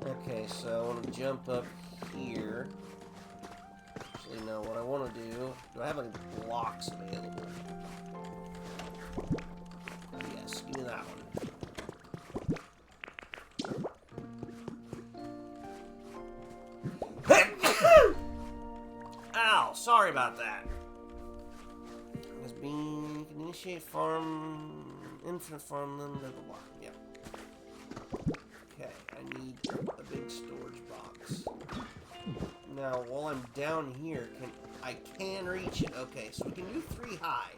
Okay, so I want to jump up here. Actually, no, what I want to do I have any blocks available? Yes, give me that one. Ow, sorry about that. Has been initiate farm, infinite farmland, blah blah blah. Yep. Okay, I need a big storage box. Now, while I'm down here, I can reach it. Okay, so we can do 3 high.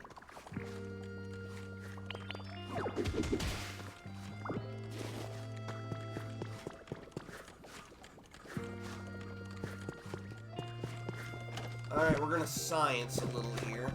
Alright, we're gonna science a little here.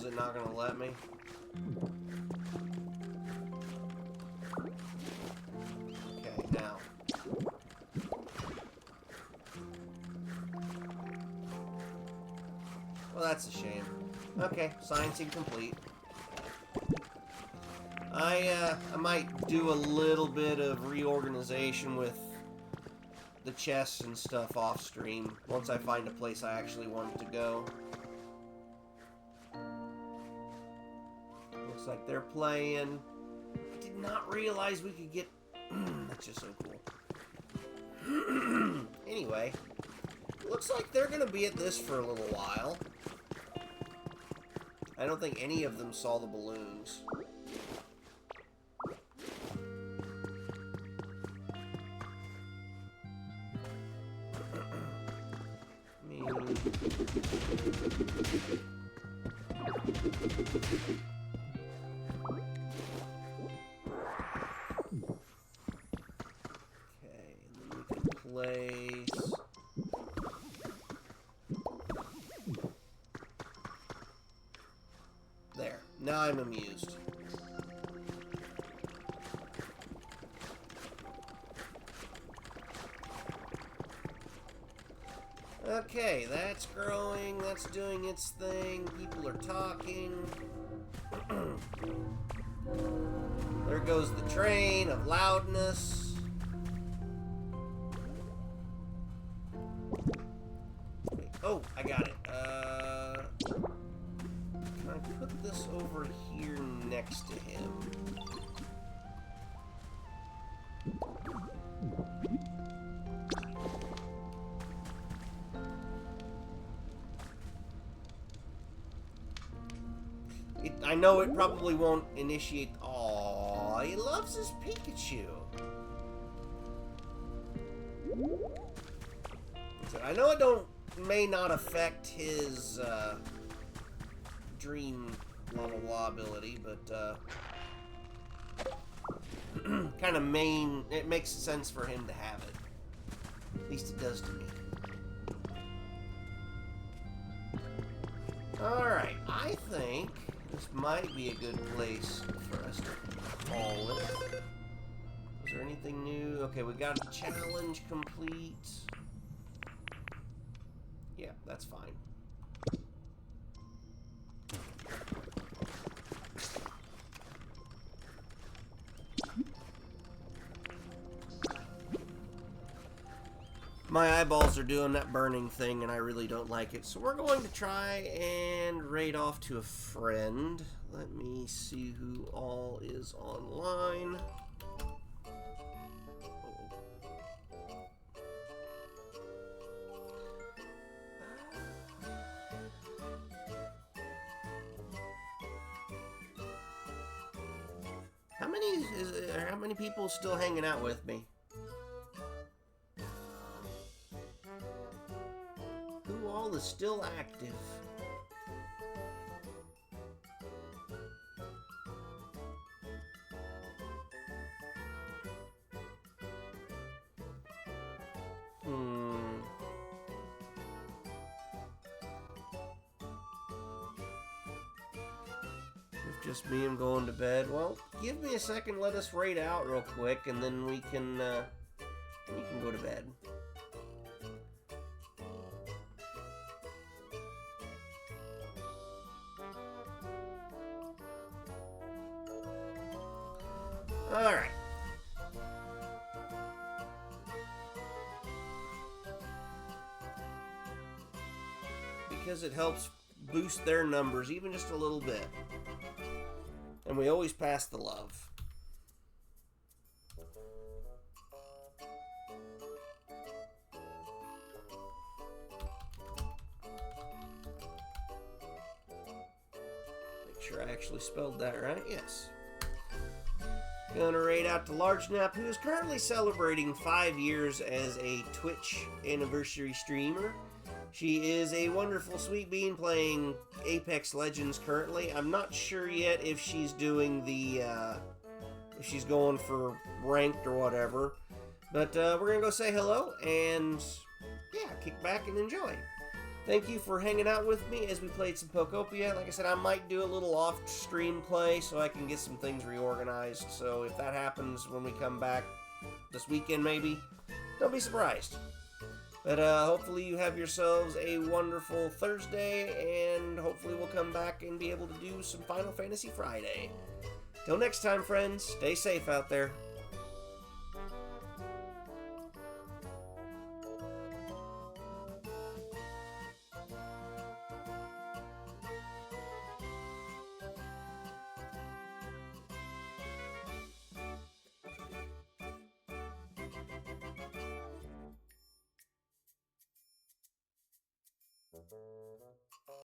is it not gonna let me? Okay, now. Well, that's a shame. Okay, science incomplete. I might do a little bit of reorganization with the chests and stuff off stream once I find a place I actually want to go. Looks like they're playing. I did not realize we could get... That's just so cool. Anyway, looks like they're going to be at this for a little while. I don't think any of them saw the balloons. Okay, and then we can place... There. Now I'm amused. Okay, that's growing, that's doing its thing, people are talking. There goes the train of loudness. Wait, oh, I got it. Can I put this over here next to him? I know it probably won't initiate... Aww, he loves his Pikachu. I know it may not affect his dream blah blah blah ability, but kind of it makes sense for him to have it. At least it does to me. Alright, I think this might be a good place for us to call it. Is there anything new? Okay, we got a challenge complete. Yeah, that's fine. My eyeballs are doing that burning thing, and I really don't like it. So we're going to try and raid off to a friend. Let me see who all is online. How many people still hanging out with me? Who all is still active? If just me, I'm going to bed. Well, give me a second. Let us raid out real quick, and then we can go to bed. All right. Because it helps boost their numbers even just a little bit. And we always pass the love. Make sure I actually spelled that right. Yes. Gonna raid out to Largenap, who is currently celebrating 5 years as a Twitch anniversary streamer. She is a wonderful sweet bean playing Apex Legends currently. I'm not sure yet if she's doing the, if she's going for ranked or whatever. But we're gonna go say hello and, yeah, kick back and enjoy. Thank you for hanging out with me as we played some Pokopia. Like I said, I might do a little off-stream play so I can get some things reorganized. So if that happens when we come back this weekend maybe, don't be surprised. But hopefully you have yourselves a wonderful Thursday, and hopefully we'll come back and be able to do some Final Fantasy Friday. Till next time, friends, stay safe out there.